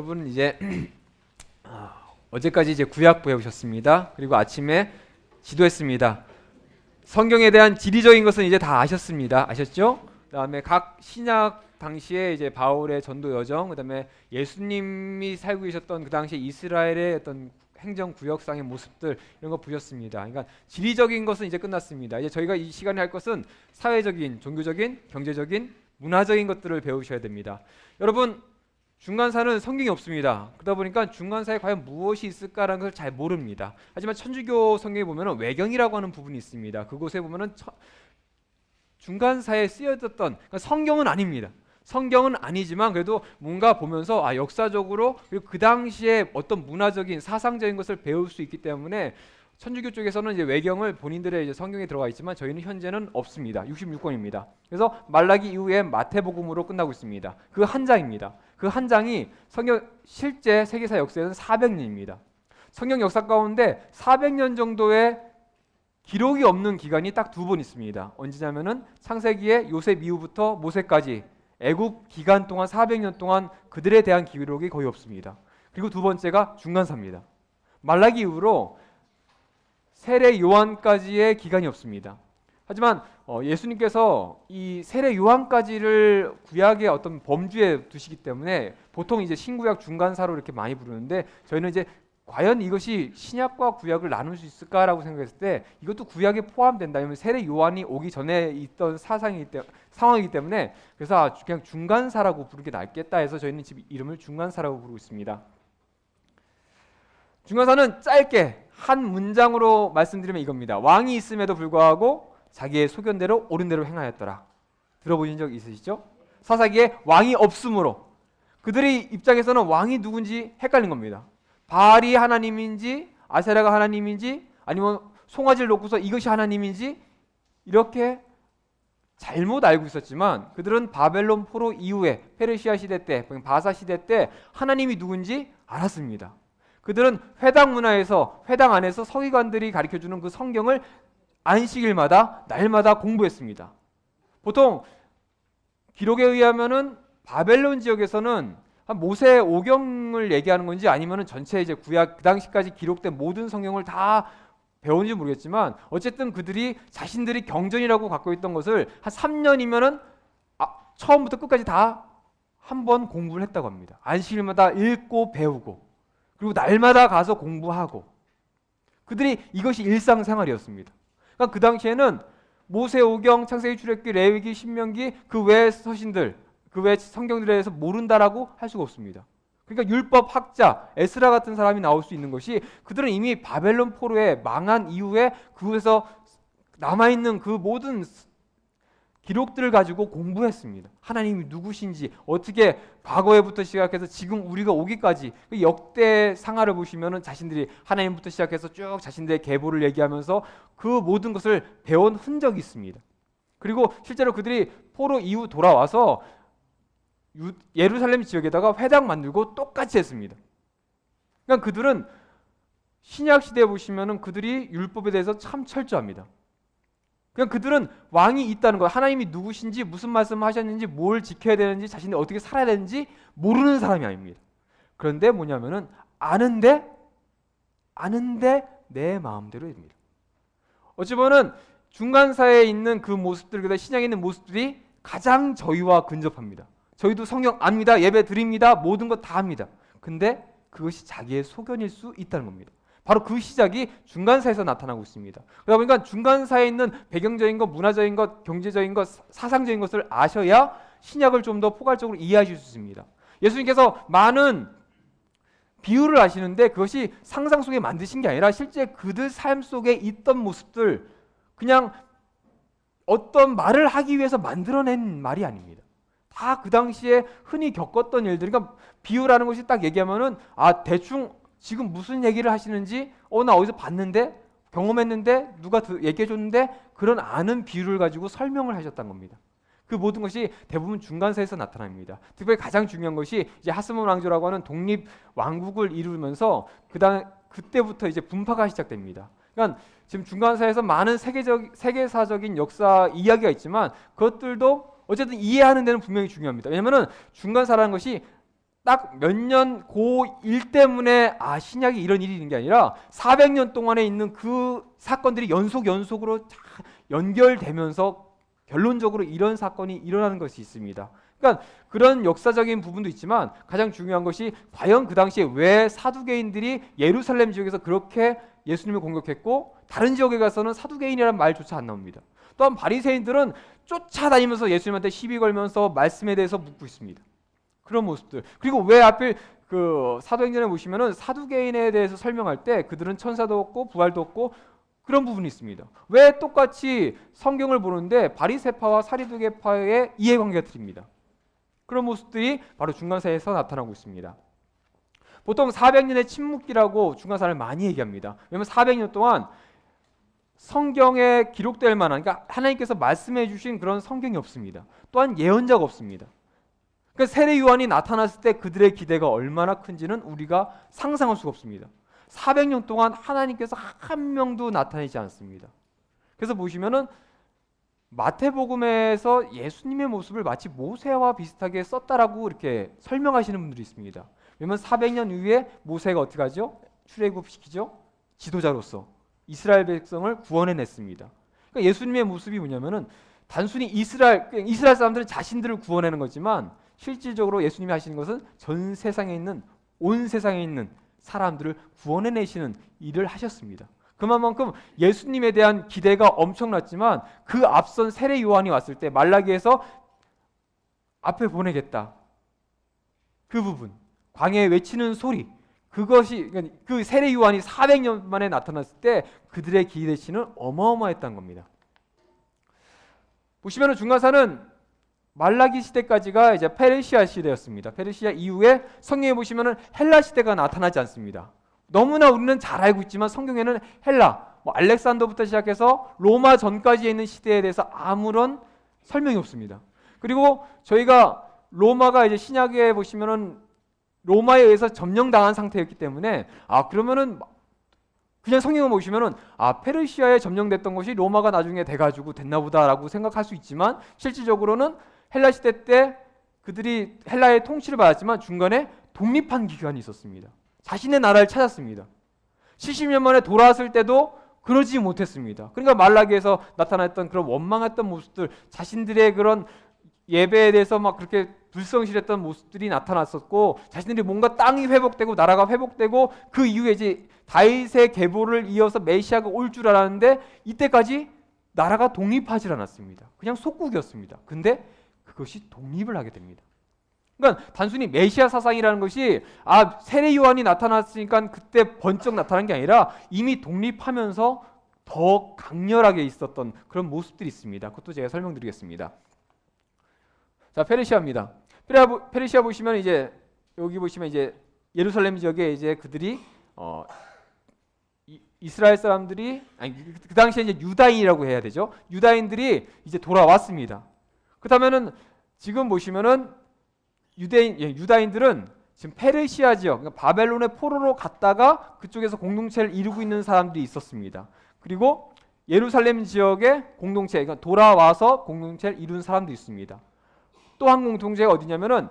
여러분 이제 어제까지 이제 구약 배우셨습니다. 그리고 아침에 지도했습니다. 성경에 대한 지리적인 것은 이제 다 아셨습니다. 아셨죠? 그다음에 각 신약 당시에 이제 바울의 전도 여정, 그다음에 예수님이 살고 계셨던 그 당시 이스라엘의 어떤 행정 구역상의 모습들 이런 거 보셨습니다. 그러니까 지리적인 것은 이제 끝났습니다. 이제 저희가 이 시간에 할 것은 사회적인, 종교적인, 경제적인, 문화적인 것들을 배우셔야 됩니다. 여러분 중간사는 성경이 없습니다. 그러다 보니까 중간사에 과연 무엇이 있을까라는 것을 잘 모릅니다. 하지만 천주교 성경에 보면 외경이라고 하는 부분이 있습니다. 그곳에 보면은 중간사에 쓰여졌던, 그러니까 성경은 아닙니다. 성경은 아니지만 그래도 뭔가 보면서 역사적으로 그리고 그 당시에 어떤 문화적인 사상적인 것을 배울 수 있기 때문에 천주교 쪽에서는 이제 외경을 본인들의 이제 성경에 들어가 있지만 저희는 현재는 없습니다. 66권입니다. 그래서 말라기 이후에 마태복음으로 끝나고 있습니다. 그 한 장입니다. 그 한 장이 성경 실제 세계사 역사에는 400년입니다. 성경 역사 가운데 400년 정도의 기록이 없는 기간이 딱 두 번 있습니다. 언제냐면은 창세기의 요셉 이후부터 모세까지 애굽 기간 동안 400년 동안 그들에 대한 기록이 거의 없습니다. 그리고 두 번째가 중간사입니다. 말라기 이후로 세례 요한까지의 기간이 없습니다. 하지만 예수님께서 이 세례 요한까지를 구약의 어떤 범주에 두시기 때문에 보통 이제 신구약 중간사로 이렇게 많이 부르는데 저희는 이제 과연 이것이 신약과 구약을 나눌 수 있을까라고 생각했을 때 이것도 구약에 포함된다. 왜냐하면 세례 요한이 오기 전에 있던 상황이기 때문에 그래서 그냥 중간사라고 부르게 낫겠다 해서 저희는 지금 이름을 중간사라고 부르고 있습니다. 중간사는 짧게 한 문장으로 말씀드리면 이겁니다. 왕이 있음에도 불구하고 자기의 소견대로 옳은 대로 행하였더라. 들어보신 적 있으시죠? 사사기에 왕이 없으므로 그들의 입장에서는 왕이 누군지 헷갈린 겁니다. 바알이 하나님인지 아세라가 하나님인지 아니면 송아지를 놓고서 이것이 하나님인지 이렇게 잘못 알고 있었지만 그들은 바벨론 포로 이후에 페르시아 시대 때 바사 시대 때 하나님이 누군지 알았습니다. 그들은 회당 문화에서 회당 안에서 서기관들이 가르쳐주는 그 성경을 안식일마다 날마다 공부했습니다. 보통 기록에 의하면은 바벨론 지역에서는 한 모세 오경을 얘기하는 건지 아니면은 전체 이제 구약 그 당시까지 기록된 모든 성경을 다 배웠는지 모르겠지만 어쨌든 그들이 자신들이 경전이라고 갖고 있던 것을 한 3년이면은 처음부터 끝까지 다 한 번 공부를 했다고 합니다. 안식일마다 읽고 배우고 그리고 날마다 가서 공부하고 그들이 이것이 일상생활이었습니다. 그러니까 그 당시에는 모세오경, 창세기, 출애굽기, 레위기, 신명기 그 외의 서신들, 그 외의 성경들에 대해서 모른다라고 할 수가 없습니다. 그러니까 율법 학자 에스라 같은 사람이 나올 수 있는 것이 그들은 이미 바벨론 포로에 망한 이후에 그곳에서 남아있는 그 모든 기록들을 가지고 공부했습니다. 하나님이 누구신지 어떻게 과거에부터 시작해서 지금 우리가 오기까지 그 역대 상하를 보시면은 자신들이 하나님부터 시작해서 쭉 자신들의 계보를 얘기하면서 그 모든 것을 배운 흔적이 있습니다. 그리고 실제로 그들이 포로 이후 돌아와서 예루살렘 지역에다가 회당 만들고 똑같이 했습니다. 그러니까 그들은 신약 시대에 보시면은 그들이 율법에 대해서 참 철저합니다. 그냥 그들은 왕이 있다는 것, 하나님이 누구신지 무슨 말씀을 하셨는지 뭘 지켜야 되는지 자신이 어떻게 살아야 되는지 모르는 사람이 아닙니다. 그런데 뭐냐면은 아는데 내 마음대로 됩니다. 어찌 보면 중간사에 있는 그 모습들, 그다음 신약에 있는 모습들이 가장 저희와 근접합니다. 저희도 성경 압니다. 예배 드립니다. 모든 것 다 합니다. 근데 그것이 자기의 소견일 수 있다는 겁니다. 바로 그 시작이 중간사에서 나타나고 있습니다. 그러다 보니까 중간사에 있는 배경적인 것, 문화적인 것, 경제적인 것, 사상적인 것을 아셔야 신약을 좀 더 포괄적으로 이해하실 수 있습니다. 예수님께서 많은 비유를 하시는데 그것이 상상 속에 만드신 게 아니라 실제 그들 삶 속에 있던 모습들, 그냥 어떤 말을 하기 위해서 만들어낸 말이 아닙니다. 다 그 당시에 흔히 겪었던 일들. 그러니까 비유라는 것이 딱 얘기하면은 대충 지금 무슨 얘기를 하시는지 나 어디서 봤는데 경험했는데 누가 얘기해줬는데 그런 아는 비유를 가지고 설명을 하셨다는 겁니다. 그 모든 것이 대부분 중간사에서 나타납니다. 특별히 가장 중요한 것이 이제 하스몬 왕조라고 하는 독립 왕국을 이루면서 그때부터 이제 분파가 시작됩니다. 그러니까 지금 중간사에서 많은 세계사적인 역사 이야기가 있지만 그것들도 어쨌든 이해하는 데는 분명히 중요합니다. 왜냐하면 중간사라는 것이 딱 몇 년 고1 때문에 신약이 이런 일이 있는 게 아니라 400년 동안에 있는 그 사건들이 연속으로 연결되면서 결론적으로 이런 사건이 일어나는 것이 있습니다. 그러니까 그런 역사적인 부분도 있지만 가장 중요한 것이 과연 그 당시에 왜 사두개인들이 예루살렘 지역에서 그렇게 예수님을 공격했고 다른 지역에 가서는 사두개인이라는 말조차 안 나옵니다. 또한 바리새인들은 쫓아다니면서 예수님한테 시비 걸면서 말씀에 대해서 묻고 있습니다. 그런 모습들. 그리고 왜 하필 그 사도행전에 보시면은 사두개인에 대해서 설명할 때 그들은 천사도 없고 부활도 없고 그런 부분이 있습니다. 왜 똑같이 성경을 보는데 바리새파와 사두개파의 이해관계가 틀립니다. 그런 모습들이 바로 중간사에서 나타나고 있습니다. 보통 400년의 침묵기라고 중간사를 많이 얘기합니다. 왜냐하면 400년 동안 성경에 기록될 만한, 그러니까 하나님께서 말씀해 주신 그런 성경이 없습니다. 또한 예언자가 없습니다. 그러니까 세례 요한이 나타났을 때 그들의 기대가 얼마나 큰지는 우리가 상상할 수가 없습니다. 400년 동안 하나님께서 한 명도 나타내지 않습니다. 그래서 보시면은 마태복음에서 예수님의 모습을 마치 모세와 비슷하게 썼다라고 이렇게 설명하시는 분들이 있습니다. 왜냐면 400년 이후에 모세가 어떻게 하죠? 출애굽시키죠? 지도자로서 이스라엘 백성을 구원해냈습니다. 그러니까 예수님의 모습이 뭐냐면은 단순히 이스라엘 사람들은 자신들을 구원하는 거지만 실질적으로 예수님이 하시는 것은 전 세상에 있는, 온 세상에 있는 사람들을 구원해내시는 일을 하셨습니다. 그만큼 예수님에 대한 기대가 엄청났지만 그 앞선 세례 요한이 왔을 때 말라기에서 앞에 보내겠다, 그 부분, 광야에 외치는 소리, 그것이, 그 세례 요한이 400년 만에 나타났을 때 그들의 기대치는 어마어마했던 겁니다. 보시면은 중간사는 말라기 시대까지가 이제 페르시아 시대였습니다. 페르시아 이후에 성경에 보시면은 헬라 시대가 나타나지 않습니다. 너무나 우리는 잘 알고 있지만 성경에는 헬라, 알렉산더부터 시작해서 로마 전까지 있는 시대에 대해서 아무런 설명이 없습니다. 그리고 저희가 로마가 이제 신약에 보시면은 로마에 의해서 점령당한 상태였기 때문에 그러면은 그냥 성경을 보시면은 페르시아에 점령됐던 것이 로마가 나중에 돼가지고 됐나보다라고 생각할 수 있지만 실질적으로는 헬라 시대 때 그들이 헬라의 통치를 받았지만 중간에 독립한 기간이 있었습니다. 자신의 나라를 찾았습니다. 70년 만에 돌아왔을 때도 그러지 못했습니다. 그러니까 말라기에서 나타났던 그런 원망했던 모습들, 자신들의 그런 예배에 대해서 막 그렇게 불성실했던 모습들이 나타났었고, 자신들이 뭔가 땅이 회복되고 나라가 회복되고 그 이후에 이제 다윗의 계보를 이어서 메시아가 올 줄 알았는데 이때까지 나라가 독립하지 않았습니다. 그냥 속국이었습니다. 근데 그것이 독립을 하게 됩니다. 그러니까 단순히 메시아 사상이라는 것이 세례 요한이 나타났으니까 그때 번쩍 나타난 게 아니라 이미 독립하면서 더 강렬하게 있었던 그런 모습들이 있습니다. 그것도 제가 설명드리겠습니다. 자, 페르시아입니다. 페르시아 보시면 이제 여기 보시면 이제 예루살렘 지역에 이제 그들이 이스라엘 사람들이 그 당시에 이제 유다인이라고 해야 되죠. 유다인들이 이제 돌아왔습니다. 그렇다면은 지금 보시면은 유다인들은 지금 페르시아 지역, 그러니까 바벨론의 포로로 갔다가 그쪽에서 공동체를 이루고 있는 사람들이 있었습니다. 그리고 예루살렘 지역의 공동체, 그러니까 돌아와서 공동체를 이룬 사람도 있습니다. 또 한 공동체가 어디냐면은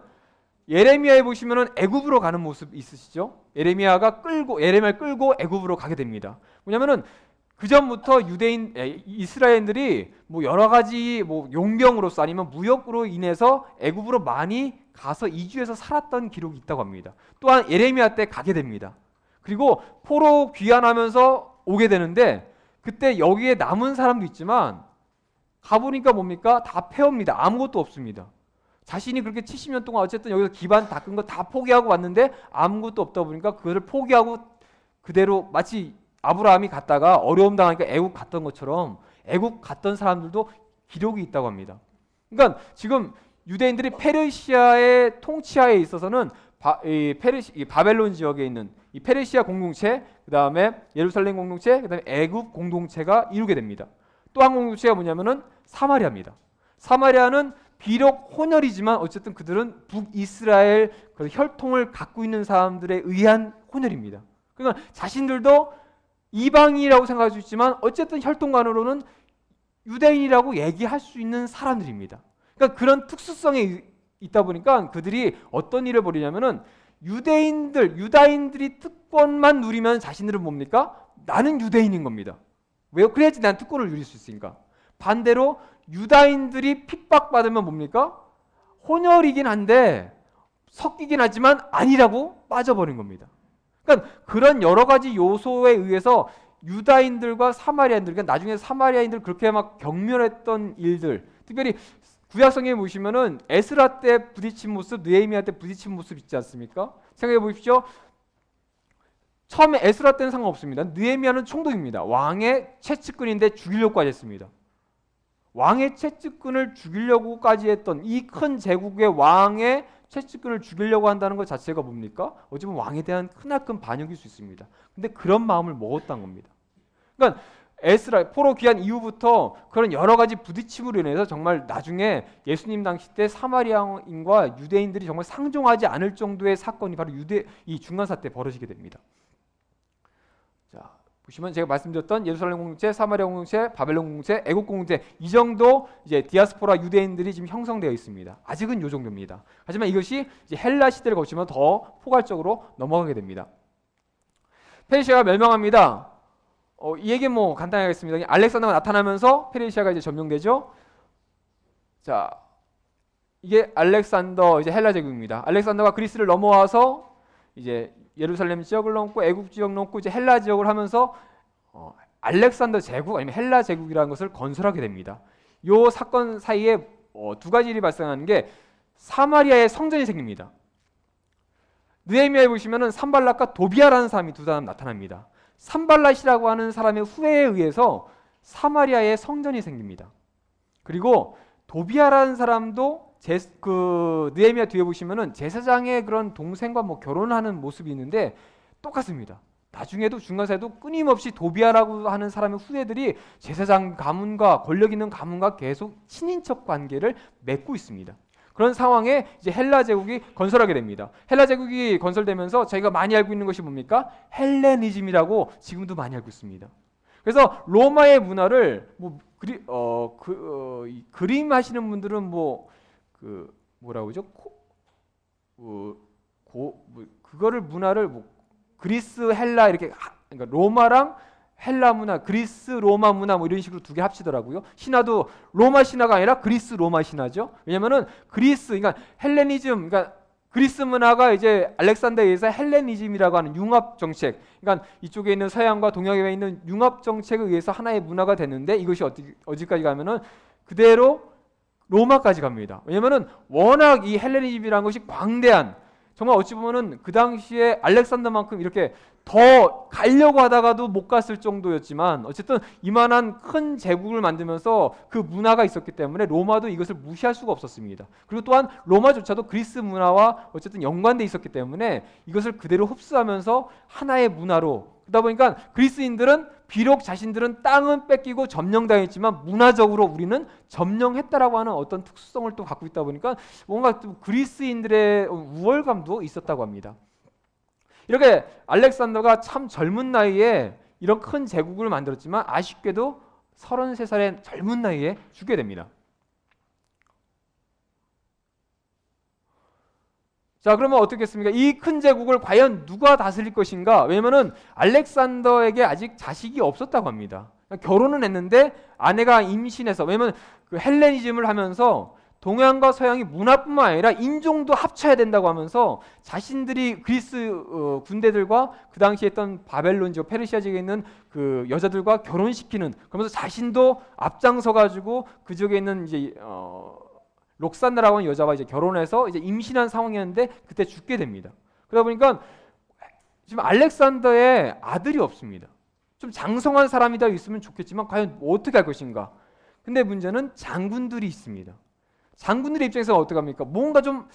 예레미야에 보시면은 애굽으로 가는 모습 있으시죠? 예레미야를 끌고 애굽으로 가게 됩니다. 뭐냐면은 그 전부터 이스라엘들이 뭐 여러 가지 뭐 용병으로서 아니면 무역으로 인해서 애굽으로 많이 가서 이주해서 살았던 기록이 있다고 합니다. 또한 예레미야 때 가게 됩니다. 그리고 포로 귀환하면서 오게 되는데 그때 여기에 남은 사람도 있지만 가보니까 뭡니까? 다 폐허입니다. 아무것도 없습니다. 자신이 그렇게 70년 동안 어쨌든 여기서 기반 닦은 거 다 포기하고 왔는데 아무것도 없다 보니까 그것을 포기하고 그대로 마치 아브라함이 갔다가 어려움 당하니까 애국 갔던 것처럼 애국 갔던 사람들도 기록이 있다고 합니다. 그러니까 지금 유대인들이 페르시아의 통치하에 있어서는 바벨론 지역에 있는 이 페르시아 공동체, 그 다음에 예루살렘 공동체, 그 다음에 애국 공동체가 이루게 됩니다. 또 한 공동체가 뭐냐면은 사마리아입니다. 사마리아는 비록 혼혈이지만 어쨌든 그들은 북이스라엘 그 혈통을 갖고 있는 사람들에 의한 혼혈입니다. 그러니까 자신들도 이방인이라고 생각할 수 있지만 어쨌든 혈통관으로는 유대인이라고 얘기할 수 있는 사람들입니다. 그러니까 그런 특수성에 있다 보니까 그들이 어떤 일을 벌이냐면은 유다인들이 특권만 누리면 자신들은 뭡니까? 나는 유대인인 겁니다. 왜요? 그래야지 난 특권을 누릴 수 있으니까. 반대로 유다인들이 핍박받으면 뭡니까? 혼혈이긴 한데 섞이긴 하지만 아니라고 빠져버린 겁니다. 그러니까 그런 여러 가지 요소에 의해서 유다인들과 사마리아인들, 그러니까 나중에 사마리아인들 그렇게 막 경멸했던 일들, 특별히 구약성경에 보시면은 에스라 때 부딪힌 모습, 느헤미야 때 부딪힌 모습 있지 않습니까? 생각해 보십시오. 처음에 에스라 때는 상관없습니다. 느헤미야는 총독입니다. 왕의 최측근인데 죽이려고까지 했습니다. 왕의 최측근을 죽이려고까지 했던 이 큰 제국의 왕의 최측근을 죽이려고 한다는 것 자체가 뭡니까? 어찌 보면 왕에 대한 크나큰 반역일 수 있습니다. 근데 그런 마음을 먹었던 겁니다. 그러니까 에스라 포로 귀환 이후부터 그런 여러 가지 부딪힘으로 인해서 정말 나중에 예수님 당시 때 사마리아인과 유대인들이 정말 상종하지 않을 정도의 사건이 바로 이 중간사 때 벌어지게 됩니다. 자, 보시면 제가 말씀드렸던 예루살렘 공동체, 사마리아 공동체, 바벨론 공동체, 애국 공동체 이 정도 이제 디아스포라 유대인들이 지금 형성되어 있습니다. 아직은 이 정도입니다. 하지만 이것이 이제 헬라 시대를 거치면 더 포괄적으로 넘어가게 됩니다. 페르시아가 멸망합니다. 이 얘기 뭐 간단히 하겠습니다. 알렉산더가 나타나면서 페르시아가 이제 점령되죠. 자, 이게 알렉산더 이제 헬라 제국입니다. 알렉산더가 그리스를 넘어와서 이제 예루살렘 지역을 넘고 애국 지역 넘고 이제 헬라 지역을 하면서 알렉산더 제국 아니면 헬라 제국이라는 것을 건설하게 됩니다. 이 사건 사이에 두 가지 일이 발생하는 게 사마리아에 성전이 생깁니다. 느헤미야에 보시면은 산발랏과 도비아라는 사람이 두 사람 나타납니다. 산발랏이라고 하는 사람의 후회에 의해서 사마리아에 성전이 생깁니다. 그리고 도비아라는 사람도 느헤미야 뒤에 보시면은 제사장의 그런 동생과 뭐 결혼하는 모습이 있는데 똑같습니다. 나중에도 중간사에도 끊임없이 도비아라고 하는 사람의 후예들이 제사장 가문과 권력 있는 가문과 계속 친인척 관계를 맺고 있습니다. 그런 상황에 이제 헬라 제국이 건설하게 됩니다. 헬라 제국이 건설되면서 저희가 많이 알고 있는 것이 뭡니까? 헬레니즘이라고 지금도 많이 알고 있습니다. 그래서 로마의 문화를 그림 하시는 분들은 뭐라고 그러죠? 그거를 문화를 그리스 헬라 이렇게 그러니까 로마랑 헬라 문화, 그리스 로마 문화 뭐 이런 식으로 두 개 합치더라고요. 신화도 로마 신화가 아니라 그리스 로마 신화죠. 왜냐면은 그러니까 헬레니즘, 그러니까 그리스 문화가 이제 알렉산더에 의해서 헬레니즘이라고 하는 융합 정책, 그러니까 이쪽에 있는 서양과 동양에 있는 융합 정책에 의해서 하나의 문화가 됐는데 이것이 어디까지 가면은 그대로 로마까지 갑니다. 왜냐면은 워낙 이 헬레니즘이라는 것이 광대한, 정말 어찌 보면은 그 당시에 알렉산더만큼 이렇게 더 가려고 하다가도 못 갔을 정도였지만 어쨌든 이만한 큰 제국을 만들면서 그 문화가 있었기 때문에 로마도 이것을 무시할 수가 없었습니다. 그리고 또한 로마조차도 그리스 문화와 어쨌든 연관돼 있었기 때문에 이것을 그대로 흡수하면서 하나의 문화로, 그러다 보니까 그리스인들은 비록 자신들은 땅은 뺏기고 점령당했지만 문화적으로 우리는 점령했다라고 하는 어떤 특수성을 또 갖고 있다 보니까 뭔가 또 그리스인들의 우월감도 있었다고 합니다. 이렇게 알렉산더가 참 젊은 나이에 이런 큰 제국을 만들었지만 아쉽게도 33살의 젊은 나이에 죽게 됩니다. 자, 그러면 어떻겠습니까? 이 큰 제국을 과연 누가 다스릴 것인가? 왜냐면은 알렉산더에게 아직 자식이 없었다고 합니다. 결혼은 했는데 아내가 임신해서, 왜냐면 그 헬레니즘을 하면서 동양과 서양이 문화뿐만 아니라 인종도 합쳐야 된다고 하면서 자신들이 그리스 군대들과 그 당시에 있던 바벨론 지역, 페르시아 지역에 있는 그 여자들과 결혼시키는, 그러면서 자신도 앞장서 가지고 그 지역에 있는 이제 록산나라고 하는 여자와 이제 결혼해서 이제 임신한 상황이었는데 그때 죽게 됩니다. 그러다 보니까 지금 알렉산더의 아들이 없습니다. 좀 장성한 사람이 다 있으면 좋겠지만 과연 어떻게 할 것인가? 근데 문제는 장군들이 있습니다. 장군들의 입장에서 어떻게 합니까? 뭔가 좀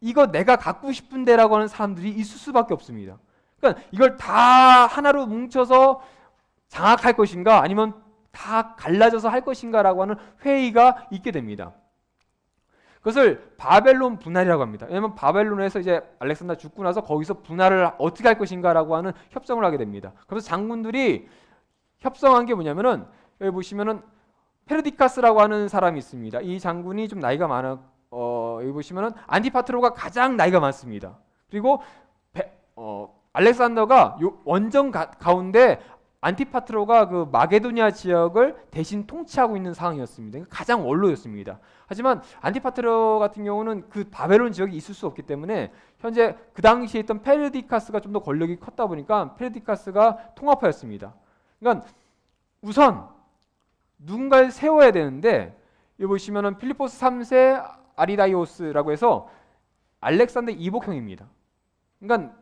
이거 내가 갖고 싶은데라고 하는 사람들이 있을 수밖에 없습니다. 그러니까 이걸 다 하나로 뭉쳐서 장악할 것인가 아니면 다 갈라져서 할 것인가라고 하는 회의가 있게 됩니다. 그것을 바벨론 분할이라고 합니다. 왜냐하면 바벨론에서 이제 알렉산더 죽고 나서 거기서 분할을 어떻게 할 것인가라고 하는 협정을 하게 됩니다. 그래서 장군들이 협상한 게 뭐냐면은 여기 보시면은 페르디카스라고 하는 사람이 있습니다. 이 장군이 좀 나이가 많아 여기 보시면은 안티파트로가 가장 나이가 많습니다. 그리고 알렉산더가 원정 가운데 안티파트로가 그 마게도니아 지역을 대신 통치하고 있는 상황이었습니다. 그러니까 가장 원로였습니다. 하지만 안티파트로 같은 경우는 그 바벨론 지역이 있을 수 없기 때문에 현재 그 당시에 있던 페르디카스가 좀 더 권력이 컸다 보니까 페르디카스가 통합하였습니다. 그러니까 우선 누군가를 세워야 되는데 여기 보시면은 필리포스 3세 아리다이오스라고 해서 알렉산더 이복형입니다. 그러니까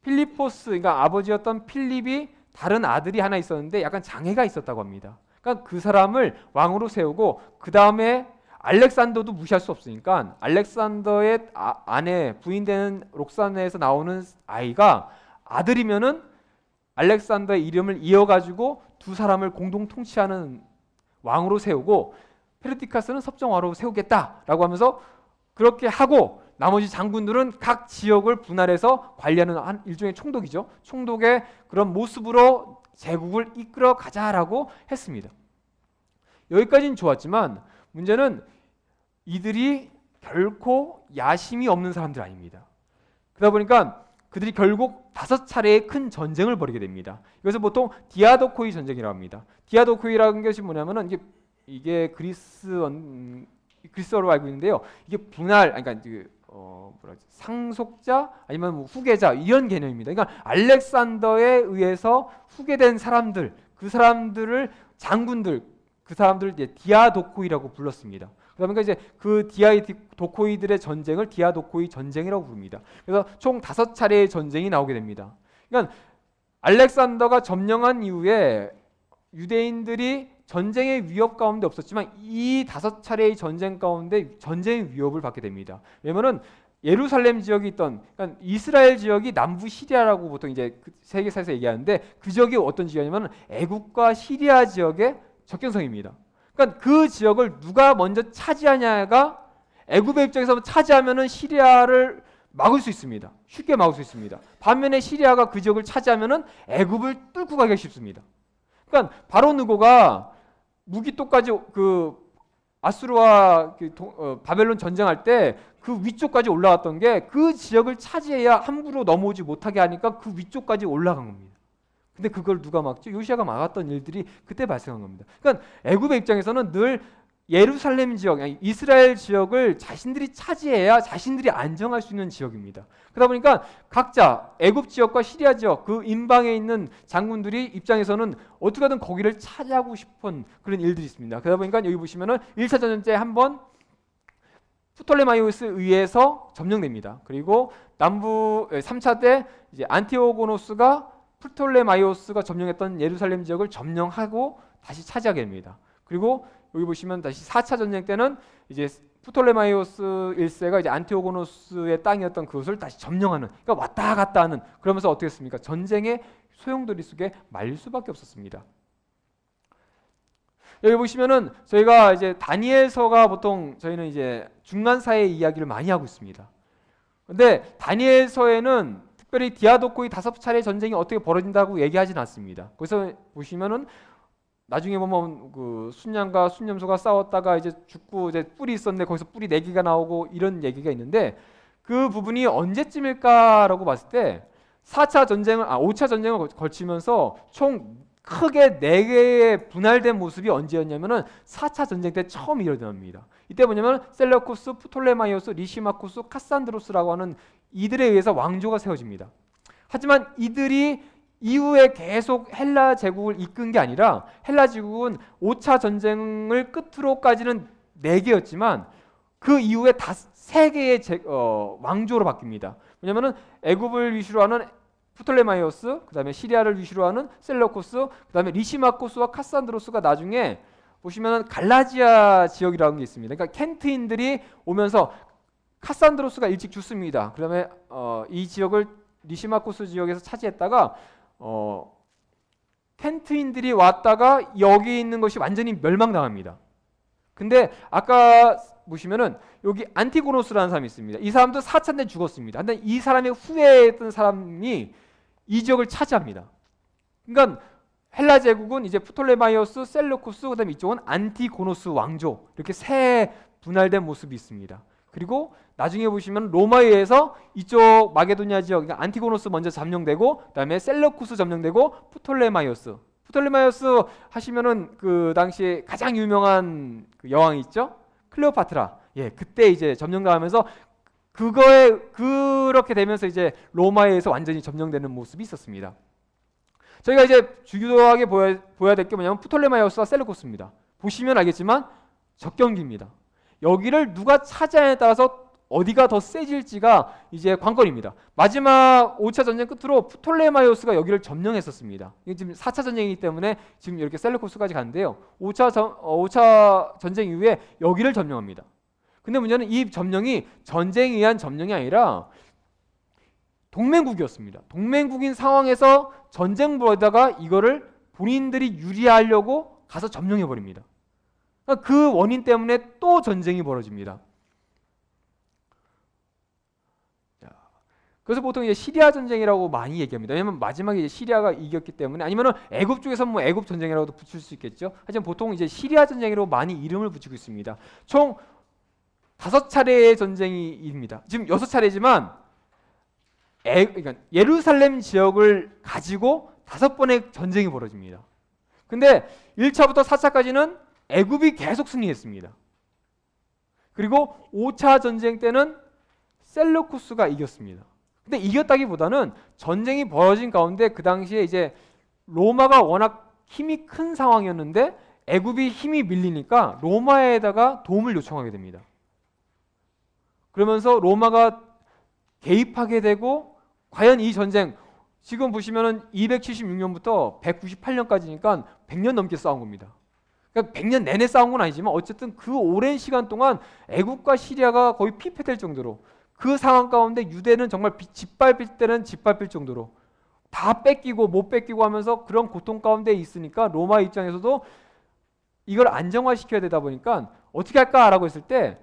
필리포스, 그러니까 아버지였던 필립이 다른 아들이 하나 있었는데 약간 장애가 있었다고 합니다. 그러니까 그 사람을 왕으로 세우고 그 다음에 알렉산더도 무시할 수 없으니까 알렉산더의 아내 부인되는 록산에서 나오는 아이가 아들이면은 알렉산더의 이름을 이어가지고 두 사람을 공동 통치하는 왕으로 세우고 페르디카스는 섭정왕으로 세우겠다라고 하면서 그렇게 하고 나머지 장군들은 각 지역을 분할해서 관리하는 일종의 총독이죠. 총독의 그런 모습으로 제국을 이끌어 가자라고 했습니다. 여기까지는 좋았지만 문제는 이들이 결코 야심이 없는 사람들 아닙니다. 그러다 보니까 그들이 결국 5차례의 큰 전쟁을 벌이게 됩니다. 이것을 보통 디아도코이 전쟁이라고 합니다. 디아도코이라는 것이 뭐냐면은 이게 그리스어로 알고 있는데요. 이게 분할, 그러니까 상속자 아니면 뭐 후계자 이런 개념입니다. 그러니까 알렉산더에 의해서 후계된 사람들, 그 사람들을 장군들, 그 사람들을 이제 디아도코이라고 불렀습니다. 그러니까 이제 그 디아도코이들의 전쟁을 디아도코이 전쟁이라고 부릅니다. 그래서 총 5차례의 전쟁이 나오게 됩니다. 그러니까 알렉산더가 점령한 이후에 유대인들이 전쟁의 위협 가운데 없었지만 이 5차례의 전쟁 가운데 전쟁의 위협을 받게 됩니다. 왜냐면은 예루살렘 지역이 있던, 그러니까 이스라엘 지역이 남부 시리아라고 보통 이제 세계사에서 얘기하는데 그 지역이 어떤 지역이냐면 애국과 시리아 지역의 접경성입니다. 그러니까 그 지역을 누가 먼저 차지하냐가 애국의 입장에서 차지하면은 시리아를 막을 수 있습니다. 쉽게 막을 수 있습니다. 반면에 시리아가 그 지역을 차지하면은 애국을 뚫고 가기가 쉽습니다. 그러니까 바로 느고가 무기토까지 그 아수르와 바벨론 전쟁할 때 그 위쪽까지 올라갔던 게 그 지역을 차지해야 함부로 넘어오지 못하게 하니까 그 위쪽까지 올라간 겁니다. 근데 그걸 누가 막죠? 요시아가 막았던 일들이 그때 발생한 겁니다. 그러니까 애굽의 입장에서는 늘 예루살렘 지역, 이스라엘 지역을 자신들이 차지해야 자신들이 안정할 수 있는 지역입니다. 그러다 보니까 각자 애굽 지역과 시리아 지역 그 인방에 있는 장군들이 입장에서는 어떻게든 거기를 차지하고 싶은 그런 일들이 있습니다. 그러다 보니까 여기 보시면은 1차 전쟁 때 한번 프톨레마이오스에 의해서 점령됩니다. 그리고 남부 3차 때 이제 안티오고노스가 프톨레마이오스가 점령했던 예루살렘 지역을 점령하고 다시 차지하게 됩니다. 그리고 여기 보시면 다시 4차 전쟁 때는 이제 프톨레마이오스 1세가 이제 안티오고노스의 땅이었던 그것을 다시 점령하는, 그러니까 왔다 갔다 하는, 그러면서 어떻게 했습니까? 전쟁의 소용돌이 속에 말릴 수밖에 없었습니다. 여기 보시면은 저희가 이제 다니엘서가 보통 저희는 이제 중간사의 이야기를 많이 하고 있습니다. 근데 다니엘서에는 특별히 디아도코의 5차례 전쟁이 어떻게 벌어진다고 얘기하진 않습니다. 그래서 보시면은 나중에 보면 그 순양과 순념소가 싸웠다가 이제 죽고 이제 뿔이 있었는데 거기서 뿔이 4개가 나오고 이런 얘기가 있는데 그 부분이 언제쯤일까라고 봤을 때 5차 전쟁을 걸치면서 총 크게 4개의 분할된 모습이 언제였냐면은 4차 전쟁 때 처음 일어납니다. 이때 뭐냐면 셀레우쿠스, 프톨레마이오스, 리시마쿠스, 카산드로스라고 하는 이들에 의해서 왕조가 세워집니다. 하지만 이들이 이후에 계속 헬라 제국을 이끈 게 아니라 헬라 제국은 5차 전쟁을 끝으로까지는 4개였지만 그 이후에 3개의 왕조로 바뀝니다. 왜냐하면 애굽을 위주로 하는 프톨레마이오스, 그 다음에 시리아를 위주로 하는 셀레우코스, 그 다음에 리시마코스와 카산드로스가 나중에 보시면 갈라지아 지역이라는 게 있습니다. 그러니까 켄트인들이 오면서 카산드로스가 일찍 죽습니다. 그 다음에 이 지역을 리시마코스 지역에서 차지했다가 켄트인들이 왔다가 여기 있는 것이 완전히 멸망당합니다. 근데 아까 보시면은 여기 안티고노스라는 사람이 있습니다. 이 사람도 4차 때 죽었습니다. 근데 이 사람의 후예였던 사람이 이 지역을 차지합니다. 그러니까 헬라 제국은 이제 프톨레마이오스, 셀루쿠스, 그다음에 이쪽은 안티고노스 왕조 이렇게 세 분할된 모습이 있습니다. 그리고 나중에 보시면 로마에 의해서 이쪽 마게도니아 지역, 그러니까 안티고노스 먼저 점령되고, 그다음에 셀러쿠스 점령되고, 프톨레마이오스 하시면은 그 당시에 가장 유명한 그 여왕이 있죠, 클레오파트라. 예, 그때 이제 점령당하면서 그거에 그렇게 되면서 이제 로마에 의해서 완전히 점령되는 모습이 있었습니다. 저희가 이제 주요하게 보여야 될 게 뭐냐면 프톨레마이오스와 셀루코스입니다. 보시면 알겠지만 적경기입니다. 여기를 누가 차지하냐에 따라서 어디가 더 세질지가 이제 관건입니다. 마지막 5차 전쟁 끝으로 프톨레마이오스가 여기를 점령했었습니다. 이게 지금 4차 전쟁이기 때문에 지금 이렇게 셀루코스까지 가는데요. 5차 전쟁 이후에 여기를 점령합니다. 근데 문제는 이 점령이 전쟁에 의한 점령이 아니라 동맹국이었습니다. 동맹국인 상황에서 전쟁 벌이다가 이거를 본인들이 유리하려고 가서 점령해 버립니다. 그 원인 때문에 또 전쟁이 벌어집니다. 그래서 보통 이제 시리아 전쟁이라고 많이 얘기합니다. 왜냐하면 마지막에 이제 시리아가 이겼기 때문에, 아니면은 애굽 쪽에서 뭐 애굽 전쟁이라고도 붙일 수 있겠죠. 하지만 보통 이제 시리아 전쟁으로 많이 이름을 붙이고 있습니다. 총 5차례의 전쟁입니다. 지금 6차례지만 그러니까 예루살렘 지역을 가지고 5번의 전쟁이 벌어집니다. 근데 1차부터 4차까지는 애굽이 계속 승리했습니다. 그리고 5차 전쟁 때는 셀루쿠스가 이겼습니다. 근데 이겼다기보다는 전쟁이 벌어진 가운데 그 당시에 이제 로마가 워낙 힘이 큰 상황이었는데 애굽이 힘이 밀리니까 로마에다가 도움을 요청하게 됩니다. 그러면서 로마가 개입하게 되고, 과연 이 전쟁 지금 보시면은 276년부터 198년까지니까 100년 넘게 싸운 겁니다. 그러니까 100년 내내 싸운 건 아니지만 어쨌든 그 오랜 시간 동안 애국과 시리아가 거의 피폐될 정도로, 그 상황 가운데 유대는 정말 짓밟힐 때는 짓밟힐 정도로 다 뺏기고 못 뺏기고 하면서 그런 고통 가운데 있으니까 로마 입장에서도 이걸 안정화시켜야 되다 보니까 어떻게 할까라고 했을 때,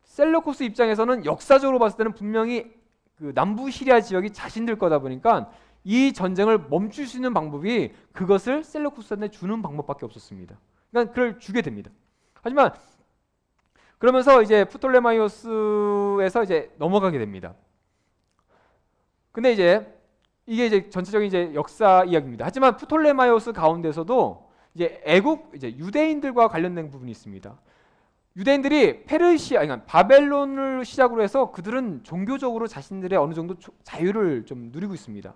셀루코스 입장에서는 역사적으로 봤을 때는 분명히 그 남부 시리아 지역이 자신들 거다 보니까 이 전쟁을 멈출 수 있는 방법이 그것을 셀루코스한테 주는 방법밖에 없었습니다. 그러니까 그걸 주게 됩니다. 하지만 그러면서 이제 프톨레마이오스에서 이제 넘어가게 됩니다. 근데 이제 이게 이제 전체적인 이제 역사 이야기입니다. 하지만 프톨레마이오스 가운데서도 이제 애국, 이제 유대인들과 관련된 부분이 있습니다. 유대인들이 페르시아, 그러니까 바벨론을 시작으로 해서 그들은 종교적으로 자신들의 어느 정도 자유를 좀 누리고 있습니다.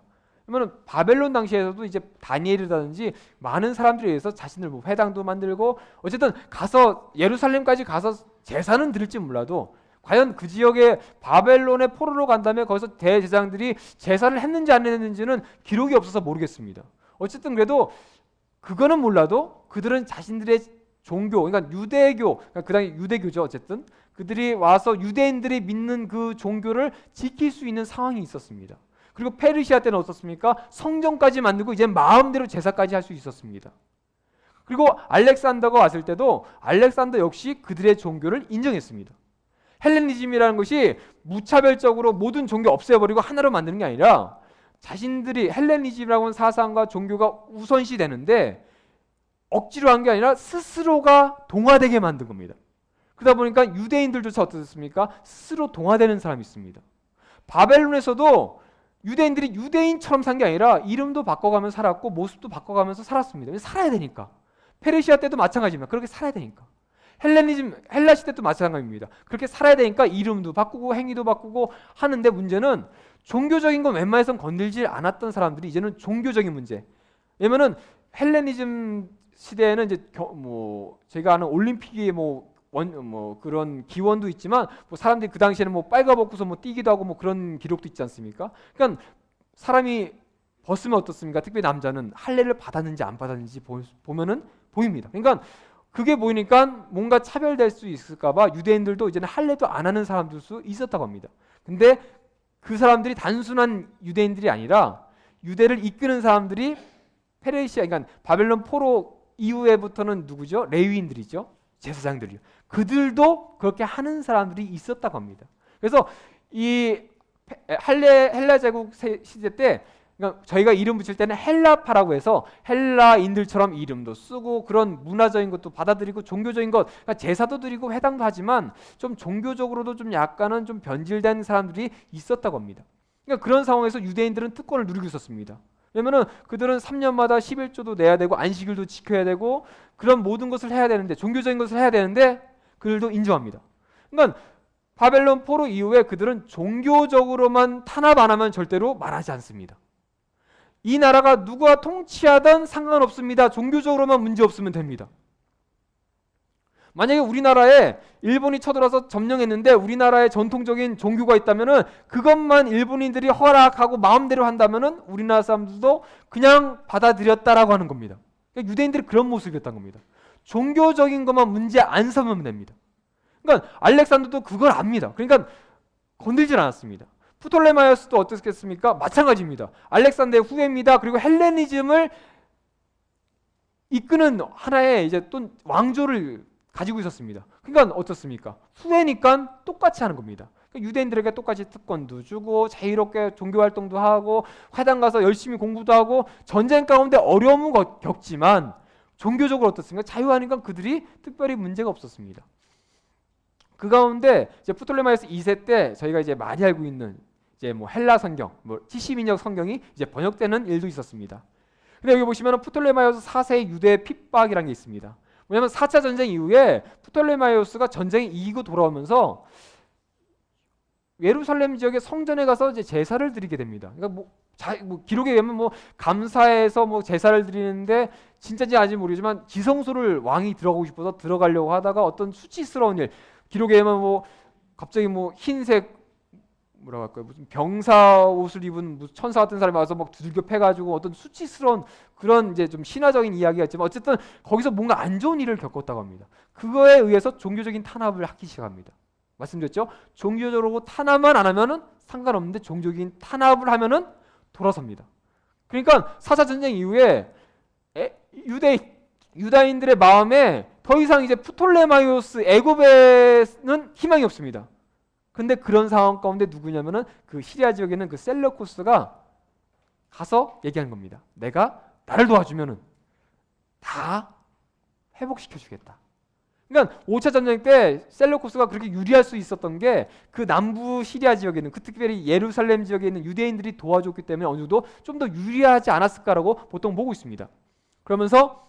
그러면 바벨론 당시에서도 이제 다니엘이라든지 많은 사람들에 의해서 자신들 뭐 회당도 만들고, 어쨌든 가서 예루살렘까지 가서 제사는 드릴지 몰라도 과연 그 지역에 바벨론의 포로로 간 다음에 거기서 대제사장들이 제사를 했는지 안 했는지는 기록이 없어서 모르겠습니다. 어쨌든 그래도 그거는 몰라도 그들은 자신들의 종교, 그러니까 유대교, 그러니까 그 당시 유대교죠. 어쨌든 그들이 와서 유대인들이 믿는 그 종교를 지킬 수 있는 상황이 있었습니다. 그리고 페르시아 때는 어떻습니까? 성전까지 만들고 이제 마음대로 제사까지 할 수 있었습니다. 그리고 알렉산더가 왔을 때도 알렉산더 역시 그들의 종교를 인정했습니다. 헬레니즘이라는 것이 무차별적으로 모든 종교 없애버리고 하나로 만드는 게 아니라 자신들이 헬레니즘이라고 하는 사상과 종교가 우선시 되는데 억지로 한 게 아니라 스스로가 동화되게 만든 겁니다. 그러다 보니까 유대인들조차 어떻습니까? 스스로 동화되는 사람이 있습니다. 바벨론에서도 유대인들이 유대인처럼 산 게 아니라 이름도 바꿔가면서 살았고 모습도 바꿔가면서 살았습니다. 살아야 되니까. 페르시아 때도 마찬가지입니다. 그렇게 살아야 되니까. 헬라 시대 때도 마찬가지입니다. 그렇게 살아야 되니까 이름도 바꾸고 행위도 바꾸고 하는데, 문제는 종교적인 건 웬만해선 건들지 않았던 사람들이 이제는 종교적인 문제. 왜냐면은 헬레니즘 시대에는 이제 제가 아는 올림픽이 그런 기원도 있지만 사람들이 그 당시에는 빨가벗고서 뛰기도 하고 그런 기록도 있지 않습니까? 그러니까 사람이 벗으면 어떻습니까? 특히 남자는 할례를 받았는지 안 받았는지 보면은 보입니다. 그러니까 그게 보이니까 뭔가 차별될 수 있을까봐 유대인들도 이제는 할례도 안 하는 사람들 수 있었다고 합니다. 근데 그 사람들이 단순한 유대인들이 아니라 유대를 이끄는 사람들이 페르시아, 그러니까 바벨론 포로 이후에부터는 누구죠? 레위인들이죠. 제사장들이요. 그들도 그렇게 하는 사람들이 있었다고 합니다. 그래서 이 헬라 제국 시대 때 그러니까 저희가 이름 붙일 때는 헬라파라고 해서 헬라인들처럼 이름도 쓰고 그런 문화적인 것도 받아들이고 종교적인 것, 그러니까 제사도 드리고 회당도 하지만 좀 종교적으로도 좀 약간은 좀 변질된 사람들이 있었다고 합니다. 그러니까 그런 상황에서 유대인들은 특권을 누리고 있었습니다. 왜냐면은 그들은 3년마다 11조도 내야 되고 안식일도 지켜야 되고 그런 모든 것을 해야 되는데, 종교적인 것을 해야 되는데 그들도 인정합니다. 그러니까 바벨론 포로 이후에 그들은 종교적으로만 탄압 안 하면 절대로 말하지 않습니다. 이 나라가 누가 통치하든 상관없습니다. 종교적으로만 문제 없으면 됩니다. 만약에 우리나라에 일본이 쳐들어서 점령했는데 우리나라의 전통적인 종교가 있다면은 그것만 일본인들이 허락하고 마음대로 한다면은 우리나라 사람들도 그냥 받아들였다라고 하는 겁니다. 그러니까 유대인들이 그런 모습이었던 겁니다. 종교적인 것만 문제 안 삼으면 됩니다. 그러니까 알렉산더도 그걸 압니다. 그러니까 건들질 않았습니다. 프톨레마이오스도 어떻겠습니까? 마찬가지입니다. 알렉산더의 후예입니다. 그리고 헬레니즘을 이끄는 하나의 이제 또 왕조를 가지고 있었습니다. 그러니까 어떻습니까? 후예니까 똑같이 하는 겁니다. 그러니까 유대인들에게 똑같이 특권도 주고 자유롭게 종교 활동도 하고 회당 가서 열심히 공부도 하고 전쟁 가운데 어려움은 겪지만 종교적으로 어떻습니까? 자유하니까 그들이 특별히 문제가 없었습니다. 그 가운데 이제 프톨레마이오스 2세 때 저희가 이제 많이 알고 있는 이제 뭐 헬라 성경, 뭐 70인역 성경이 이제 번역되는 일도 있었습니다. 근데 여기 보시면 프톨레마이오스 4세의 유대 핍박이라는 게 있습니다. 왜냐하면 4차 전쟁 이후에 프톨레마이오스가 전쟁이 이기고 돌아오면서 예루살렘 지역의 성전에 가서 이제 제사를 드리게 됩니다. 그러니까 뭐 기록에 의하면 뭐 감사해서 뭐 제사를 드리는데 진짜인지 아닌지 모르지만 지성소를 왕이 들어가고 싶어서 들어가려고 하다가 어떤 수치스러운 일, 기록에 의하면 뭐 갑자기 뭐 흰색 뭐라고 할까요? 무슨 병사 옷을 입은 무슨 천사 같은 사람이 와서 막 두들겨 패가지고 어떤 수치스러운 그런 이제 좀 신화적인 이야기가 있지만 어쨌든 거기서 뭔가 안 좋은 일을 겪었다고 합니다. 그거에 의해서 종교적인 탄압을 하기 시작합니다. 말씀드렸죠? 종교적으로 탄압만 안 하면은 상관없는데 종교적인 탄압을 하면은 돌아섭니다. 그러니까 4차 전쟁 이후에 유다인들의 마음에 더 이상 이제 프톨레마이오스 애굽에는 희망이 없습니다. 근데 그런 상황 가운데 누구냐면은 그 시리아 지역에 있는 그 셀러쿠스가 가서 얘기하는 겁니다. 내가 나를 도와주면은 다 회복시켜 주겠다. 그러니까 5차 전쟁 때 셀러쿠스가 그렇게 유리할 수 있었던 게 그 남부 시리아 지역에 있는, 그 특별히 예루살렘 지역에 있는 유대인들이 도와줬기 때문에 어느 정도 좀 더 유리하지 않았을까라고 보통 보고 있습니다. 그러면서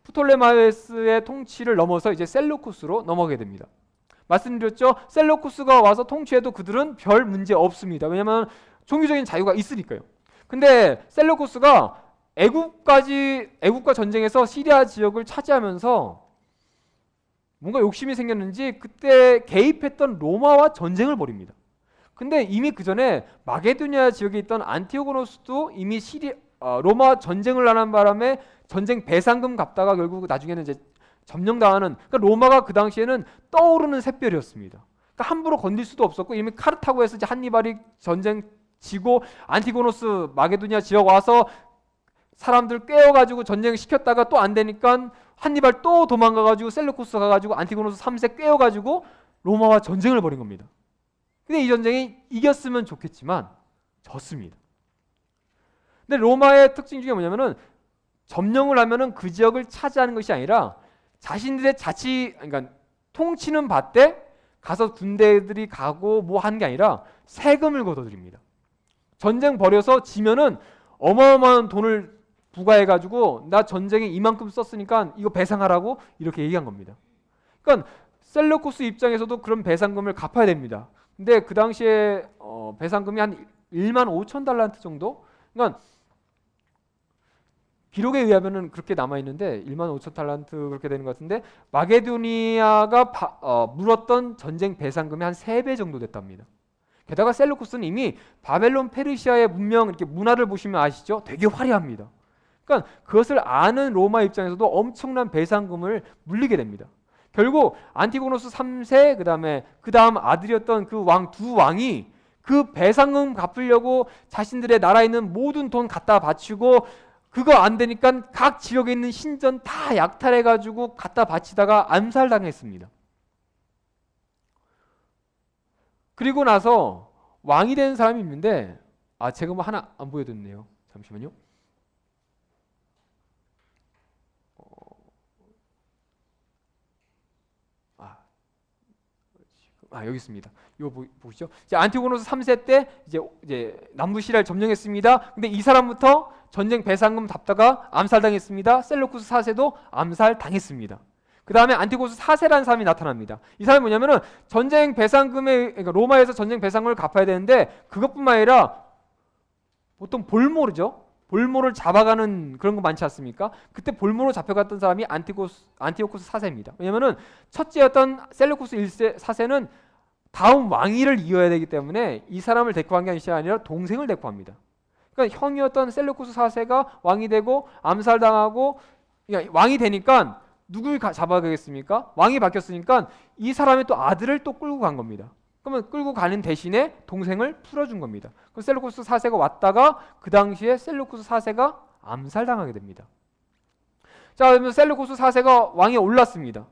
프톨레마이오스의 통치를 넘어서 이제 셀루쿠스로 넘어가게 됩니다. 말씀드렸죠? 셀루쿠스가 와서 통치해도 그들은 별 문제 없습니다. 왜냐하면 종교적인 자유가 있으니까요. 근데 셀루쿠스가 애국과 전쟁에서 시리아 지역을 차지하면서 뭔가 욕심이 생겼는지 그때 개입했던 로마와 전쟁을 벌입니다. 근데 이미 그 전에 마게도니아 지역에 있던 안티오고노스도 이미 로마 전쟁을 하는 바람에 전쟁 배상금 갚다가 결국 나중에는 이제 점령당하는, 그러니까 로마가 그 당시에는 떠오르는 샛별이었습니다. 그러니까 함부로 건들 수도 없었고 이미 카르타고에서 이제 한니발이 전쟁 지고 안티고노스 마게도니아 지역 와서 사람들 깨워가지고 전쟁 시켰다가 또 안 되니까 한니발 또 도망가가지고 셀루쿠스 가가지고 안티고노스 3세 깨워가지고 로마와 전쟁을 벌인 겁니다. 근데 이 전쟁이 이겼으면 좋겠지만 졌습니다. 근데 로마의 특징 중에 뭐냐면은 점령을 하면은 그 지역을 차지하는 것이 아니라 자신들의 그러니까 통치는 받되 가서 군대들이 가고 뭐 하는 게 아니라 세금을 걷어들입니다. 전쟁 벌여서 지면은 어마어마한 돈을 부과해가지고 나 전쟁에 이만큼 썼으니까 이거 배상하라고 이렇게 얘기한 겁니다. 그러니까 셀루쿠스 입장에서도 그런 배상금을 갚아야 됩니다. 근데 그 당시에 배상금이 한 1만 5천 달란트 정도? 그러니까 기록에 의하면은 그렇게 남아 있는데 1만 5천 달란트 그렇게 되는 것 같은데 마게도니아가 물었던 전쟁 배상금이 한 3배 정도 됐답니다. 게다가 셀루쿠스는 이미 바벨론 페르시아의 문명, 이렇게 문화를 보시면 아시죠? 되게 화려합니다. 그러니까 그것을 아는 로마 입장에서도 엄청난 배상금을 물리게 됩니다. 결국 안티고노스 3세 그다음 아들이었던 그 두 왕이 그 배상금 갚으려고 자신들의 나라에 있는 모든 돈 갖다 바치고 그거 안 되니까 각 지역에 있는 신전 다 약탈해가지고 갖다 바치다가 암살당했습니다. 그리고 나서 왕이 된 사람이 있는데 제가 뭐 하나 안 보여줬네요. 잠시만요. 여기 있습니다. 이거 보시죠. 이제 안티고노스 3세 때 이제 남부 시리아를 점령했습니다. 근데 이 사람부터 전쟁 배상금 답다가 암살당했습니다. 셀루쿠스 4세도 암살당했습니다. 그 다음에 안티고스 4세라는 사람이 나타납니다. 이 사람이 뭐냐면은 전쟁 배상금에, 그러니까 로마에서 전쟁 배상금을 갚아야 되는데 그것뿐만 아니라 보통 볼모르죠. 볼모를 잡아가는 그런 거 많지 않습니까? 그때 볼모로 잡혀갔던 사람이 안티오코스 4세입니다. 왜냐면은 첫째였던 셀루쿠스 1세 4세는 다음 왕위를 이어야 되기 때문에 이 사람을 데리고 간 게 아니라 동생을 데리고 갑니다. 그러니까 형이었던 셀루쿠스 4세가 왕이 되고 암살당하고, 그러니까 왕이 되니까 누굴 잡아가겠습니까? 왕이 바뀌었으니까 이 사람의 또 아들을 또 끌고 간 겁니다. 그러면 끌고 가는 대신에 동생을 풀어준 겁니다. 그럼 셀루쿠스 4세가 왔다가 그 당시에 셀루쿠스 4세가 암살당하게 됩니다. 자, 그러면 셀루쿠스 4세가 왕에 올랐습니다.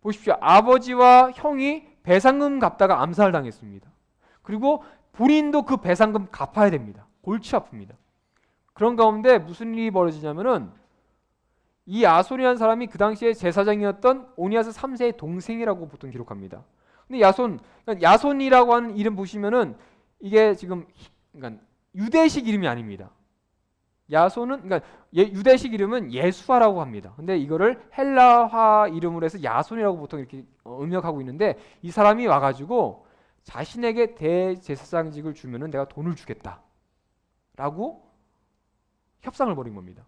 보십시오. 아버지와 형이 배상금 갚다가 암살당했습니다. 그리고 본인도 그 배상금 갚아야 됩니다. 골치 아픕니다. 그런 가운데 무슨 일이 벌어지냐면은 이 야손이라는 사람이 그 당시에 제사장이었던 오니아스 3세의 동생이라고 보통 기록합니다. 근데 야손이라고 하는 이름 보시면은 이게 지금 그러니까 유대식 이름이 아닙니다. 야손은 그러니까 유대식 이름은 예수아라고 합니다. 근데 이거를 헬라화 이름으로 해서 야손이라고 보통 이렇게 음역하고 있는데 이 사람이 와가지고 자신에게 대제사장직을 주면은 내가 돈을 주겠다라고 협상을 벌인 겁니다.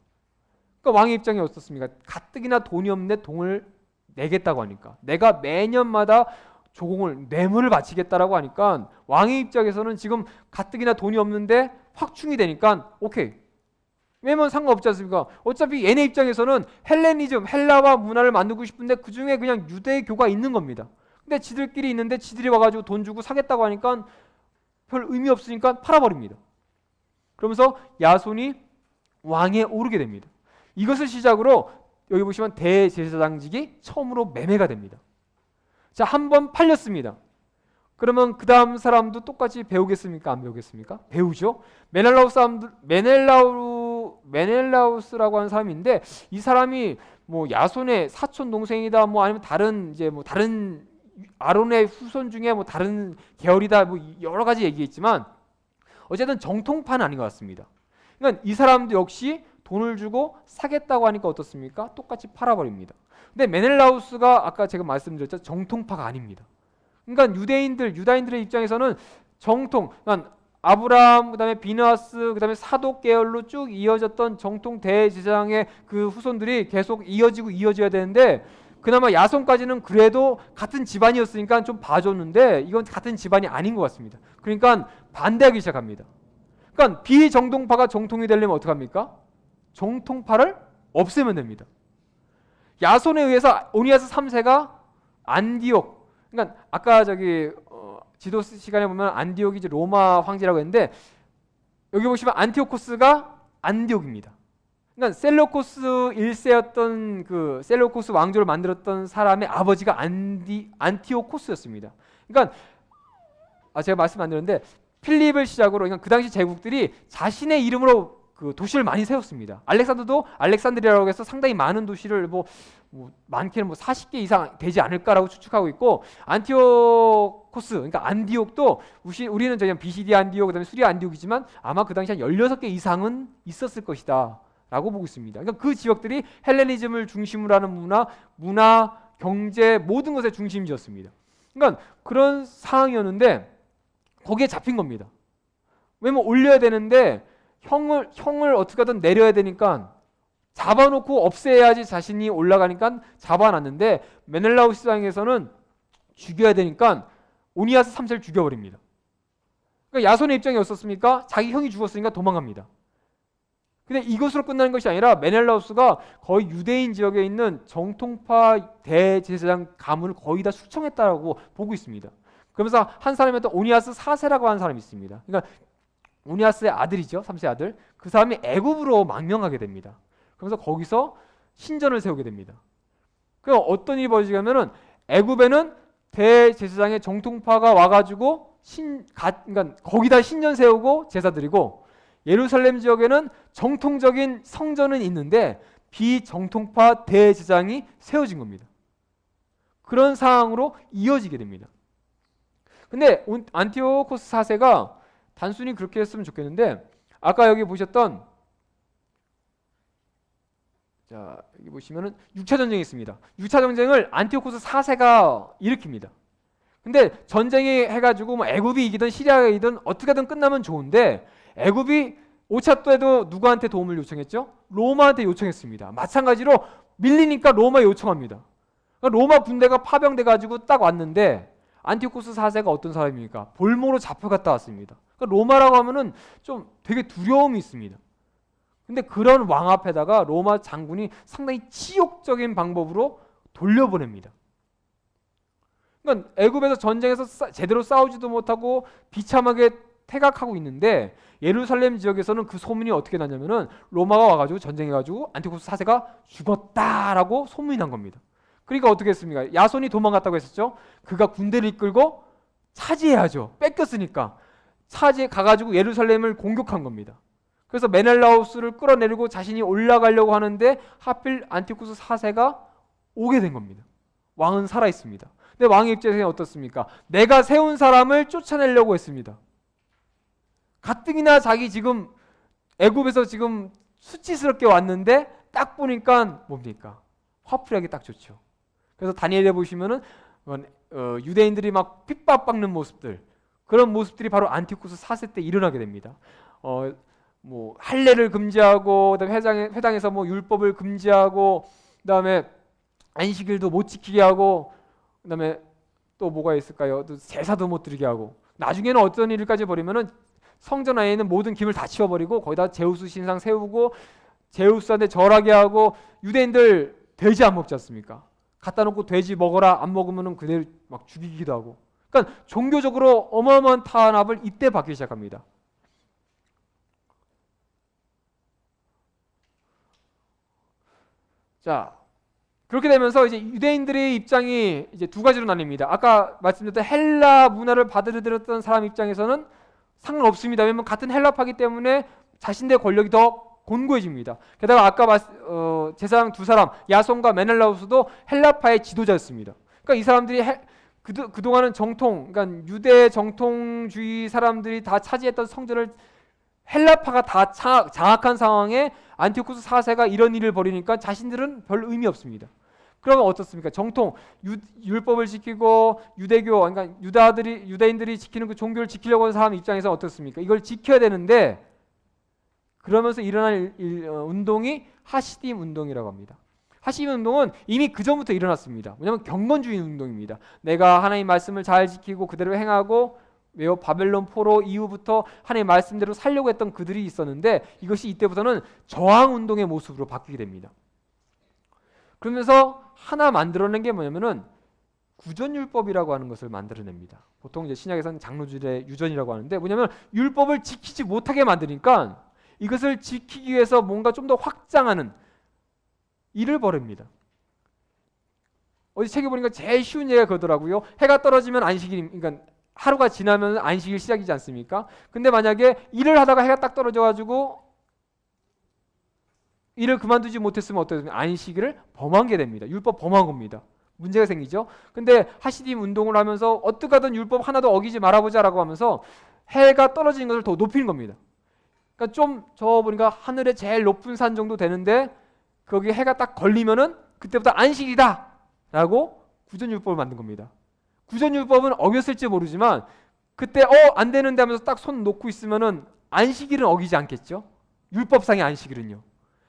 그러니까 왕의 입장이 어떻습니까? 가뜩이나 돈이 없는데 돈을 내겠다고 하니까, 내가 매년마다 조공을 뇌물을 바치겠다라고 하니까 왕의 입장에서는 지금 가뜩이나 돈이 없는데 확충이 되니까 오케이. 왜냐면 상관없지 않습니까? 어차피 얘네 입장에서는 헬레니즘, 헬라와 문화를 만들고 싶은데 그 중에 그냥 유대교가 있는 겁니다. 근데 지들끼리 있는데 지들이 와가지고 돈 주고 사겠다고 하니까 별 의미 없으니까 팔아버립니다. 그러면서 야손이 왕에 오르게 됩니다. 이것을 시작으로 여기 보시면 대제사장직이 처음으로 매매가 됩니다. 자, 한 번 팔렸습니다. 그러면 그 다음 사람도 똑같이 배우겠습니까? 안 배우겠습니까? 배우죠. 메넬라우스라고 하는 사람인데 이 사람이 뭐 야손의 사촌 동생이다, 뭐 아니면 다른 아론의 후손 중에 뭐 다른 계열이다, 뭐 여러 가지 얘기했지만 어쨌든 정통파는 아닌 것 같습니다. 그러니까 이 사람도 역시 돈을 주고 사겠다고 하니까 어떻습니까? 똑같이 팔아버립니다. 근데 메넬라우스가 아까 제가 말씀드렸죠, 정통파가 아닙니다. 그러니까 유다인들의 입장에서는 정통, 그러니까 아브라함, 그다음에 비느하스, 그다음에 사독 계열로 쭉 이어졌던 정통 대제사장의 그 후손들이 계속 이어져야 되는데 그나마 야손까지는 그래도 같은 집안이었으니까 좀 봐줬는데 이건 같은 집안이 아닌 것 같습니다. 그러니까 반대하기 시작합니다. 그러니까 비정통파가 정통이 되려면 어떡합니까? 정통파를 없애면 됩니다. 야손에 의해서 오니아스 3세가 안디옥, 그러니까 아까 지도 시간에 보면 안디옥이 이제 로마 황제라고 했는데 여기 보시면 안티오코스가 안디옥입니다. 그러니까 셀루코스 1세였던 그 셀루코스 왕조를 만들었던 사람의 아버지가 안티오코스였습니다. 그러니까 제가 말씀 안 드렸는데 필립을 시작으로 그러니까 그 당시 제국들이 자신의 이름으로 그 도시를 많이 세웠습니다. 알렉산더도 알렉산드리아라고 해서 상당히 많은 도시를 많게는 40개 이상 되지 않을까라고 추측하고 있고, 안티오코스, 그러니까 안디옥도 우리는 그냥 BCD 안디옥, 그다음에 수리 안디옥이지만 아마 그 당시 한 16개 이상은 있었을 것이다 라고 보고 있습니다. 그러니까 그 지역들이 헬레니즘을 중심으로 하는 문화, 경제 모든 것의 중심지였습니다. 그러니까 그런 상황이었는데 거기에 잡힌 겁니다. 왜냐면 올려야 되는데 형을 어떻게 하든 내려야 되니까 잡아놓고 없애야지 자신이 올라가니까 잡아놨는데 메넬라우스 당에서는 죽여야 되니까 오니아스 3세를 죽여버립니다. 그러니까 야손의 입장이 어떻습니까? 자기 형이 죽었으니까 도망갑니다. 근데 이것으로 끝나는 것이 아니라 메넬라우스가 거의 유대인 지역에 있는 정통파 대제사장 가문을 거의 다 숙청했다라고 보고 있습니다. 그러면서 한 사람이었던 오니아스 4세라고 하는 사람이 있습니다. 그러니까 오니아스의 아들이죠. 3세 아들. 그 사람이 애굽으로 망명하게 됩니다. 그러면서 거기서 신전을 세우게 됩니다. 그럼 어떤 일이 벌어지냐면은 애굽에는 대제사장의 정통파가 와가지고 그러니까 거기다 신전 세우고 제사 드리고, 예루살렘 지역에는 정통적인 성전은 있는데 비정통파 대제사장이 세워진 겁니다. 그런 상황으로 이어지게 됩니다. 근데 안티오코스 4세가 단순히 그렇게 했으면 좋겠는데, 아까 여기 보셨던, 자 여기 보시면은 6차 전쟁이 있습니다. 6차 전쟁을 안티오코스 4세가 일으킵니다. 근데 전쟁이 해가지고 뭐 애굽이 이기든 시리아가 이기든 어떻게든 끝나면 좋은데, 애굽이 5차 때도 누구한테 도움을 요청했죠? 로마한테 요청했습니다. 마찬가지로 밀리니까 로마에 요청합니다. 그러니까 로마 군대가 파병돼가지고 딱 왔는데, 안티오코스 4세가 어떤 사람입니까? 볼모로 잡혀갔다 왔습니다. 그러니까 로마라고 하면은 좀 되게 두려움이 있습니다. 근데 그런 왕 앞에다가 로마 장군이 상당히 치욕적인 방법으로 돌려보냅니다. 그러니까 애굽에서 전쟁에서 제대로 싸우지도 못하고 비참하게 퇴각하고 있는데, 예루살렘 지역에서는 그 소문이 어떻게 나냐면은 로마가 와가지고 전쟁해가지고 안티오코스 4세가 죽었다라고 소문이 난 겁니다. 그러니까 어떻게 했습니까? 야손이 도망갔다고 했었죠. 그가 군대를 이끌고 차지해야죠. 뺏겼으니까 차지해 가가지고 예루살렘을 공격한 겁니다. 그래서 메넬라우스를 끌어내리고 자신이 올라가려고 하는데 하필 안티오코스 4세가 오게 된 겁니다. 왕은 살아 있습니다. 근데 왕의 입장에서는 어떻습니까? 내가 세운 사람을 쫓아내려고 했습니다. 가뜩이나 자기 지금 애굽에서 지금 수치스럽게 왔는데 딱 보니까 뭡니까? 화풀이하기 딱 좋죠. 그래서 다니엘에 보시면은 유대인들이 막 핍박받는 모습들, 그런 모습들이 바로 안티오코스 4세 때 일어나게 됩니다. 뭐 할례를 금지하고, 그다음에 회당에서 뭐 율법을 금지하고, 그다음에 안식일도 못 지키게 하고, 그다음에 또 뭐가 있을까요? 또 제사도 못 드리게 하고, 나중에는 어떤 일까지 벌이면은 성전 안에 있는 모든 김을 다 치워버리고 거기다 제우스 신상 세우고 제우스한테 절하게 하고, 유대인들 돼지 안 먹지 않습니까? 갖다 놓고 돼지 먹어라, 안 먹으면은 그대로 막 죽이기도 하고. 그러니까 종교적으로 어마어마한 탄압을 이때 받기 시작합니다. 자, 그렇게 되면서 이제 유대인들의 입장이 이제 두 가지로 나뉩니다. 아까 말씀드렸던 헬라 문화를 받아들였던 사람 입장에서는 상관없습니다. 왜냐하면 같은 헬라파기 때문에 자신들의 권력이 더 곤고해집니다. 게다가 아까 제사장 두 사람, 야손과 메넬라우스도 헬라파의 지도자였습니다. 그러니까 이 사람들이 그동안은 그러니까 유대 정통주의 사람들이 다 차지했던 성전을 헬라파가 다 장악한 상황에 안티오코스 4세가 이런 일을 벌이니까 자신들은 별 의미 없습니다. 그러면 어떻습니까? 정통 율법을 지키고 유대교, 그러니까 유대인들이 지키는 그 종교를 지키려고 하는 사람 입장에서 어떻습니까? 이걸 지켜야 되는데, 그러면서 일어난 운동이 하시딤 운동이라고 합니다. 하시딤 운동은 이미 그 전부터 일어났습니다. 뭐냐면 경건주의 운동입니다. 내가 하나님 말씀을 잘 지키고 그대로 행하고, 왜요? 바벨론 포로 이후부터 하나님 말씀대로 살려고 했던 그들이 있었는데, 이것이 이때부터는 저항 운동의 모습으로 바뀌게 됩니다. 그러면서 하나 만들어낸 게 뭐냐면은 구전율법이라고 하는 것을 만들어냅니다. 보통 이제 신약에서는 장로들의 유전이라고 하는데, 뭐냐면 율법을 지키지 못하게 만드니까 이것을 지키기 위해서 뭔가 좀 더 확장하는 일을 벌입니다. 어디 책에 보니까 제일 쉬운 예가 그거더라고요. 해가 떨어지면 안식일, 그러니까 하루가 지나면 안식일 시작이지 않습니까? 근데 만약에 일을 하다가 해가 딱 떨어져가지고 일을 그만두지 못했으면 어떻습니까? 안식일을 범한 게 됩니다. 율법 범한 겁니다. 문제가 생기죠. 근데 하시딤 운동을 하면서 어떻게든 율법 하나도 어기지 말아보자라고 하면서 해가 떨어지는 것을 더 높이는 겁니다. 그러니까 좀 저 보니까 하늘의 제일 높은 산 정도 되는데 거기 해가 딱 걸리면은 그때부터 안식일이다라고 구전율법을 만든 겁니다. 구전율법은 어겼을지 모르지만 그때 안 되는데 하면서 딱 손 놓고 있으면은 안식일은 어기지 않겠죠. 율법상의 안식일은요.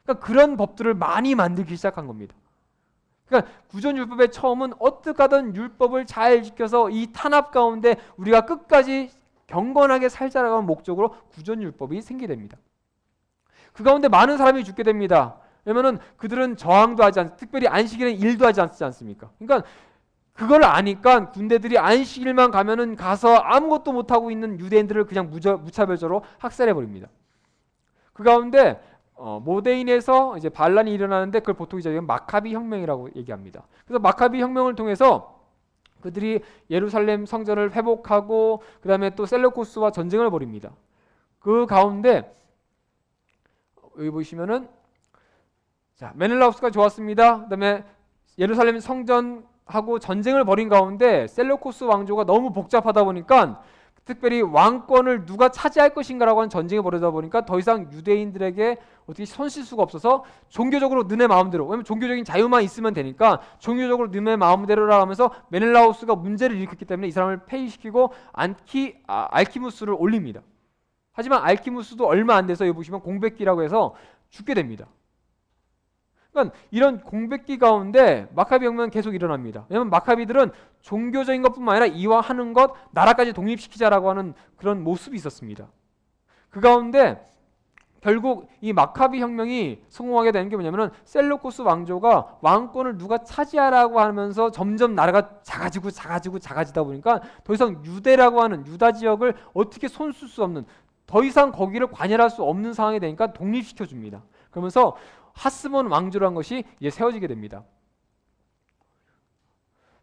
그러니까 그런 법들을 많이 만들기 시작한 겁니다. 그러니까 구전율법의 처음은 어떻게 하든 율법을 잘 지켜서 이 탄압 가운데 우리가 끝까지 경건하게 살자라는 목적으로 구전율법이 생기게 됩니다. 그 가운데 많은 사람이 죽게 됩니다. 왜냐면은 그들은 저항도 하지 않습니까? 특별히 안식일은 일도 하지 않습니까? 그러니까 그걸 아니까 군대들이 안식일만 가면은 가서 아무것도 못하고 있는 유대인들을 그냥 무차별적으로 학살해 버립니다. 그 가운데 모데인에서 이제 반란이 일어나는데 그걸 보통 이제 마카비 혁명이라고 얘기합니다. 그래서 마카비 혁명을 통해서 그들이 예루살렘 성전을 회복하고 그 다음에 또 셀루쿠스와 전쟁을 벌입니다. 그 가운데 여기 보시면은 자, 메넬라우스가 좋았습니다. 그 다음에 예루살렘 성전하고 전쟁을 벌인 가운데 셀루쿠스 왕조가 너무 복잡하다 보니까 특별히 왕권을 누가 차지할 것인가라고 하는 전쟁이 벌어지다 보니까 더 이상 유대인들에게 어떻게 손 쓸 수가 없어서 종교적으로 너네 마음대로, 왜냐면 종교적인 자유만 있으면 되니까 종교적으로 너네 마음대로라 하면서 메넬라우스가 문제를 일으켰기 때문에 이 사람을 폐위시키고 알키무스를 올립니다. 하지만 알키무스도 얼마 안 돼서 여기 보시면 공백기라고 해서 죽게 됩니다. 그러니까 이런 공백기 가운데 마카비 혁명은 계속 일어납니다. 왜냐하면 마카비들은 종교적인 것뿐만 아니라 이왕하는 것 나라까지 독립시키자라고 하는 그런 모습이 있었습니다. 그 가운데 결국 이 마카비 혁명이 성공하게 되는 게 뭐냐면은 셀루쿠스 왕조가 왕권을 누가 차지하라고 하면서 점점 나라가 작아지다 보니까 더 이상 유대라고 하는 유다 지역을 어떻게 손쓸 수 없는, 더 이상 거기를 관여할 수 없는 상황이 되니까 독립시켜 줍니다. 그러면서 하스몬 왕조라는 것이 이제 세워지게 됩니다.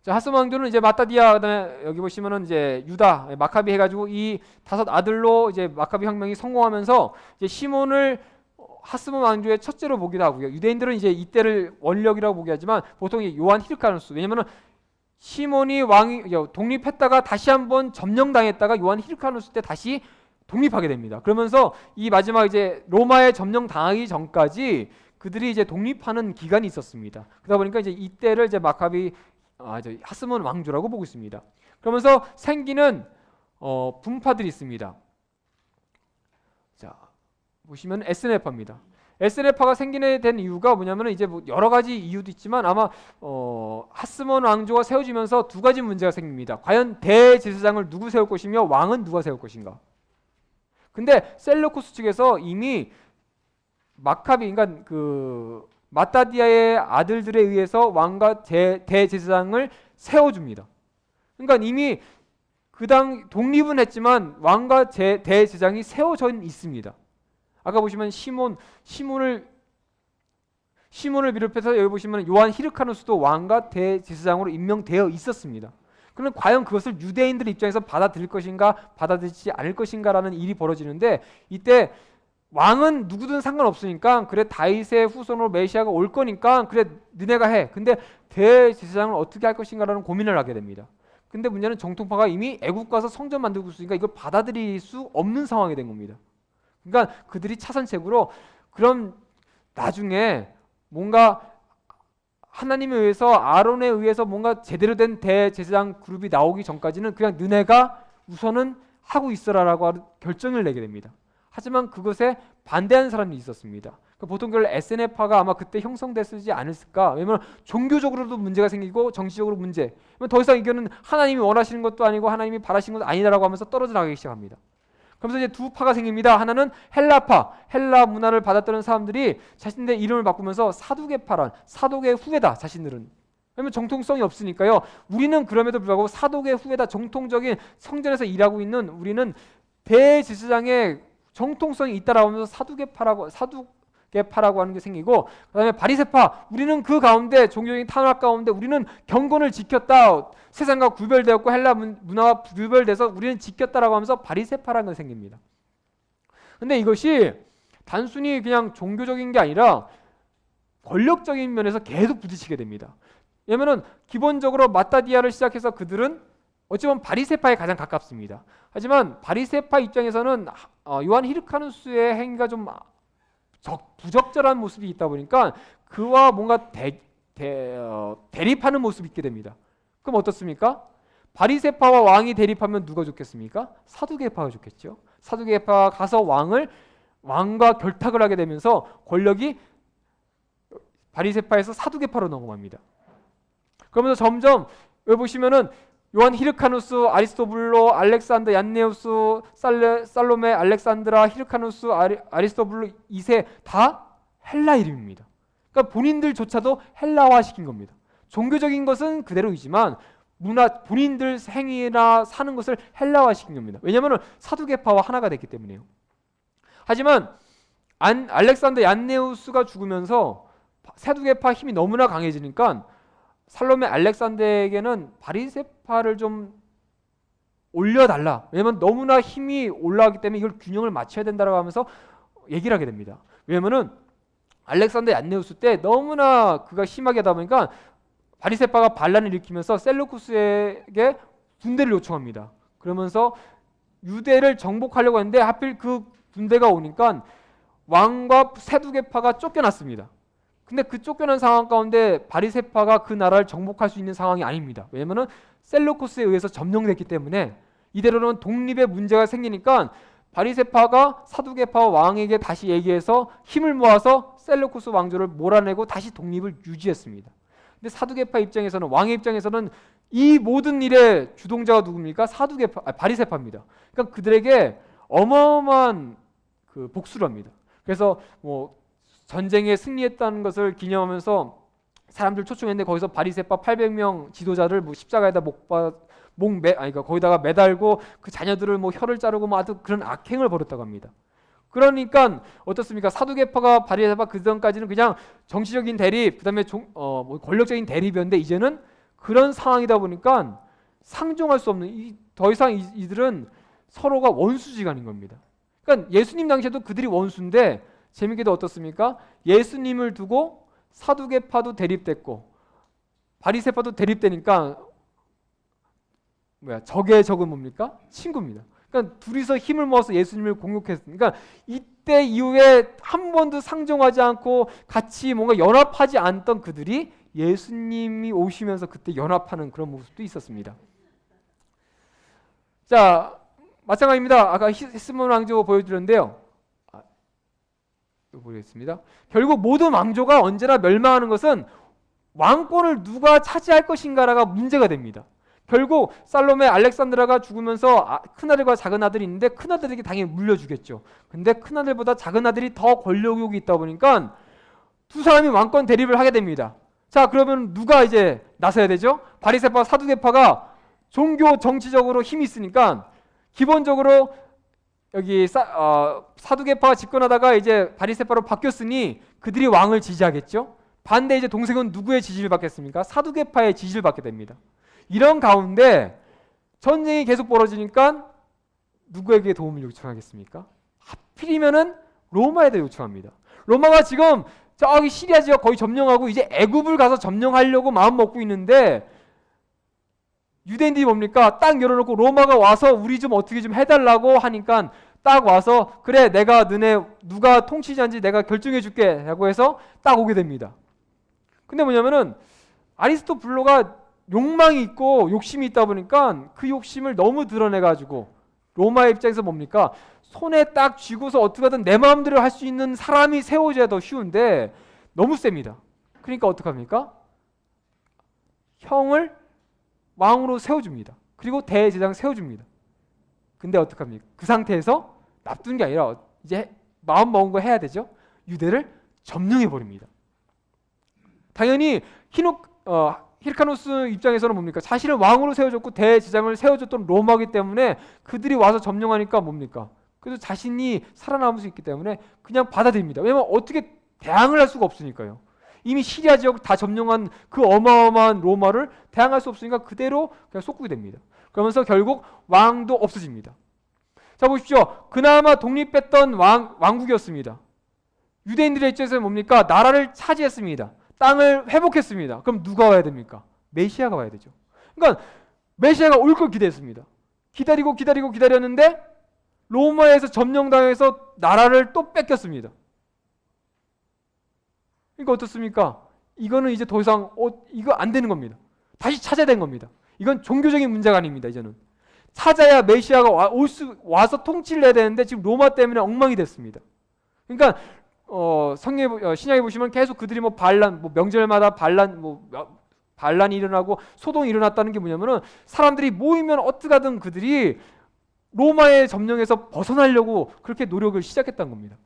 자, 하스몬 왕조는 이제 마따디아, 그다음에 여기 보시면은 이제 유다, 마카비 해가지고 이 5 아들로 이제 마카비 혁명이 성공하면서 이제 시몬을 하스몬 왕조의 첫째로 보기도 하고요. 유대인들은 이제 이때를 원력이라고 보기 하지만 보통 요한 히르카누스, 왜냐면은 시몬이 왕이 독립했다가 다시 한번 점령당했다가 요한 히르카누스 때 다시 독립하게 됩니다. 그러면서 이 마지막 이제 로마에 점령당하기 전까지 그들이 이제 독립하는 기간이 있었습니다. 그러다 보니까 이제 이때를 이제 마카비 하스몬 왕조라고 보고 있습니다. 그러면서 생기는 분파들이 있습니다. 자, 보시면 에스네파입니다. 에스네파가 생기게 된 이유가 뭐냐면 이제 뭐 여러 가지 이유도 있지만 아마 하스몬 왕조가 세워지면서 두 가지 문제가 생깁니다. 과연 대제사장을 누구 세울 것이며 왕은 누가 세울 것인가? 근데 셀루쿠스 측에서 이미 마카비, 그러니까 그 마따디아의 아들들에 의해서 왕과 대제사장을 세워줍니다. 그러니까 이미 그 당 독립은 했지만 왕과 대제사장이 세워져 있습니다. 아까 보시면 시몬을 비롯해서 여기 보시면 요한 히르카누스도 왕과 대제사장으로 임명되어 있었습니다. 그럼 과연 그것을 유대인들 입장에서 받아들일 것인가 받아들이지 않을 것인가라는 일이 벌어지는데, 이때 왕은 누구든 상관없으니까 그래 다윗의 후손으로 메시아가 올 거니까 그래 너네가 해. 근데 대제사장을 어떻게 할 것인가라는 고민을 하게 됩니다. 근데 문제는 정통파가 이미 애국 가서 성전 만들고 있으니까 이걸 받아들일 수 없는 상황이 된 겁니다. 그러니까 그들이 차선책으로 그럼 나중에 뭔가 하나님에 의해서 아론에 의해서 뭔가 제대로 된 대제사장 그룹이 나오기 전까지는 그냥 너네가 우선은 하고 있어라라고 결정을 내게 됩니다. 하지만 그것에 반대하는 사람이 있었습니다. 보통 그걸 에스네파가 아마 그때 형성됐지 않았을까? 왜냐면 종교적으로도 문제가 생기고 정치적으로 문제. 더 이상 이거는 하나님이 원하시는 것도 아니고 하나님이 바라시는 것도 아니다라고 하면서 떨어져 나가기 시작합니다. 그러면서 이제 두 파가 생깁니다. 하나는 헬라파, 헬라 문화를 받았던 사람들이 자신들의 이름을 바꾸면서 사두개파란, 사독의 후예다 자신들은. 왜냐면 정통성이 없으니까요. 우리는 그럼에도 불구하고 사독의 후예다, 정통적인 성전에서 일하고 있는 우리는 대제사장의 정통성이 있다라고 하면서 사두개파라고 하는 게 생기고, 그다음에 바리새파, 우리는 그 가운데 종교적인 탄압 가운데 우리는 경건을 지켰다, 세상과 구별되었고 헬라 문화와 구별돼서 우리는 지켰다라고 하면서 바리새파라는 게 생깁니다. 근데 이것이 단순히 그냥 종교적인 게 아니라 권력적인 면에서 계속 부딪히게 됩니다. 왜냐면은 기본적으로 마따디아를 시작해서 그들은 어찌 보면 바리새파에 가장 가깝습니다. 하지만 바리새파 입장에서는 요한 히르카누스의 행위가 좀 부적절한 모습이 있다 보니까 그와 뭔가 대립하는 모습이 있게 됩니다. 그럼 어떻습니까? 바리새파와 왕이 대립하면 누가 좋겠습니까? 사두개파가 좋겠죠. 사두개파가 가서 왕과 결탁을 하게 되면서 권력이 바리새파에서 사두개파로 넘어갑니다. 그러면서 점점 여기 보시면은 요한 히르카누스, 아리스토블로, 알렉산더, 얀네우스, 살로메, 알렉산드라, 히르카누스, 아리스토블로 2세 다 헬라 이름입니다. 그러니까 본인들조차도 헬라화 시킨 겁니다. 종교적인 것은 그대로이지만 본인들 행위나 사는 것을 헬라화 시킨 겁니다. 왜냐하면 사두개파와 하나가 됐기 때문에요. 하지만 알렉산더 얀네우스가 죽으면서 사두개파 힘이 너무나 강해지니까 살로메 알렉산더에게는 바리새파를 좀 올려달라. 왜냐면 너무나 힘이 올라가기 때문에 이걸 균형을 맞춰야 된다라고 하면서 얘기를 하게 됩니다. 왜냐면은 알렉산더 안네우스 때 너무나 그가 심하게 하다 보니까 바리새파가 반란을 일으키면서 셀루쿠스에게 군대를 요청합니다. 그러면서 유대를 정복하려고 했는데 하필 그 군대가 오니까 왕과 세두개파가 쫓겨났습니다. 근데 그 쫓겨난 상황 가운데 바리새파가 그 나라를 정복할 수 있는 상황이 아닙니다. 왜냐면은 셀루쿠스에 의해서 점령됐기 때문에 이대로는 독립의 문제가 생기니까 바리새파가 사두개파 왕에게 다시 얘기해서 힘을 모아서 셀루쿠스 왕조를 몰아내고 다시 독립을 유지했습니다. 근데 사두개파 입장에서는 왕의 입장에서는 이 모든 일의 주동자가 누굽니까? 바리새파입니다. 그러니까 그들에게 어마어마한 그 복수를 합니다. 그래서 뭐 전쟁에 승리했다는 것을 기념하면서 사람들 초청했는데 거기서 바리새파 800명 지도자를 뭐 십자가에다 거기다가 매달고 그 자녀들을 뭐 혀를 자르고 뭐 아주 그런 악행을 벌였다고 합니다. 그러니까 어떻습니까? 사두개파가 바리새파 그 전까지는 그냥 정치적인 대립, 그다음에 뭐 권력적인 대립이었는데 이제는 그런 상황이다 보니까 상종할 수 없는 더 이상 이들은 서로가 원수지간인 겁니다. 그러니까 예수님 당시에도 그들이 원수인데 재밌게도 어떻습니까? 예수님을 두고 사두개파도 대립됐고 바리새파도 대립되니까 적의 적은 뭡니까? 친구입니다. 그러니까 둘이서 힘을 모아서 예수님을 공격했으니까 이때 이후에 한 번도 상종하지 않고 같이 뭔가 연합하지 않던 그들이 예수님이 오시면서 그때 연합하는 그런 모습도 있었습니다. 자, 마찬가지입니다. 아까 히스몬 왕조 보여드렸는데요. 보겠습니다. 결국 모든 왕조가 언제나 멸망하는 것은 왕권을 누가 차지할 것인가가 문제가 됩니다. 결국 살로메 알렉산드라가 죽으면서 큰아들과 작은아들이 있는데 큰아들에게 당연히 물려주겠죠. 근데 큰아들보다 작은아들이 더 권력욕이 있다 보니까 두 사람이 왕권 대립을 하게 됩니다. 자, 그러면 누가 이제 나서야 되죠? 바리새파, 사두개파가 종교 정치적으로 힘이 있으니까 기본적으로 여기 사두개파가 집권하다가 이제 바리새파로 바뀌었으니 그들이 왕을 지지하겠죠. 반대 이제 동생은 누구의 지지를 받겠습니까? 사두개파의 지지를 받게 됩니다. 이런 가운데 전쟁이 계속 벌어지니까 누구에게 도움을 요청하겠습니까? 하필이면은 로마에다 요청합니다. 로마가 지금 저기 시리아 지역 거의 점령하고 이제 애굽을 가서 점령하려고 마음 먹고 있는데 유대인들이 뭡니까? 딱 열어놓고 로마가 와서 우리 좀 어떻게 좀 해달라고 하니까 딱 와서 그래 내가 너네 누가 통치자인지 내가 결정해 줄게 라고 해서 딱 오게 됩니다. 근데 뭐냐면은 아리스토블로가 욕망이 있고 욕심이 있다 보니까 그 욕심을 너무 드러내가지고 로마의 입장에서 뭡니까? 손에 딱 쥐고서 어떻게든 내 마음대로 할 수 있는 사람이 세워져야 더 쉬운데 너무 셉니다. 그러니까 어떡합니까? 형을 왕으로 세워줍니다. 그리고 대제사장 세워줍니다. 근데 어떡합니까? 그 상태에서 놔둔 게 아니라 이제 마음 먹은 거 해야 되죠. 유대를 점령해버립니다. 당연히 히르카노스 입장에서는 뭡니까? 자신을 왕으로 세워줬고 대제사장을 세워줬던 로마이기 때문에 그들이 와서 점령하니까 뭡니까? 그래서 자신이 살아남을 수 있기 때문에 그냥 받아들입니다. 왜냐면 어떻게 대항을 할 수가 없으니까요. 이미 시리아 지역 다 점령한 그 어마어마한 로마를 대항할 수 없으니까 그대로 그냥 속국이 됩니다. 그러면서 결국 왕도 없어집니다. 자 보십시오. 그나마 독립했던 왕국이었습니다. 유대인들의 입장에서는 뭡니까? 나라를 차지했습니다. 땅을 회복했습니다. 그럼 누가 와야 됩니까? 메시아가 와야 되죠. 그러니까 메시아가 올 걸 기대했습니다. 기다렸는데 로마에서 점령당해서 나라를 또 뺏겼습니다. 그러니까 어떻습니까? 이거는 이제 더 이상 이거 안 되는 겁니다. 다시 찾아야 되는 겁니다. 이건 종교적인 문제가 아닙니다. 이제는 찾아야 메시아가 와서 통치를 해야 되는데 지금 로마 때문에 엉망이 됐습니다. 그러니까 신약에 보시면 계속 그들이 명절마다 반란이 일어나고 소동이 일어났다는 게 뭐냐면은 사람들이 모이면 어떻게든 그들이 로마의 점령에서 벗어나려고 그렇게 노력을 시작했다는 겁니다.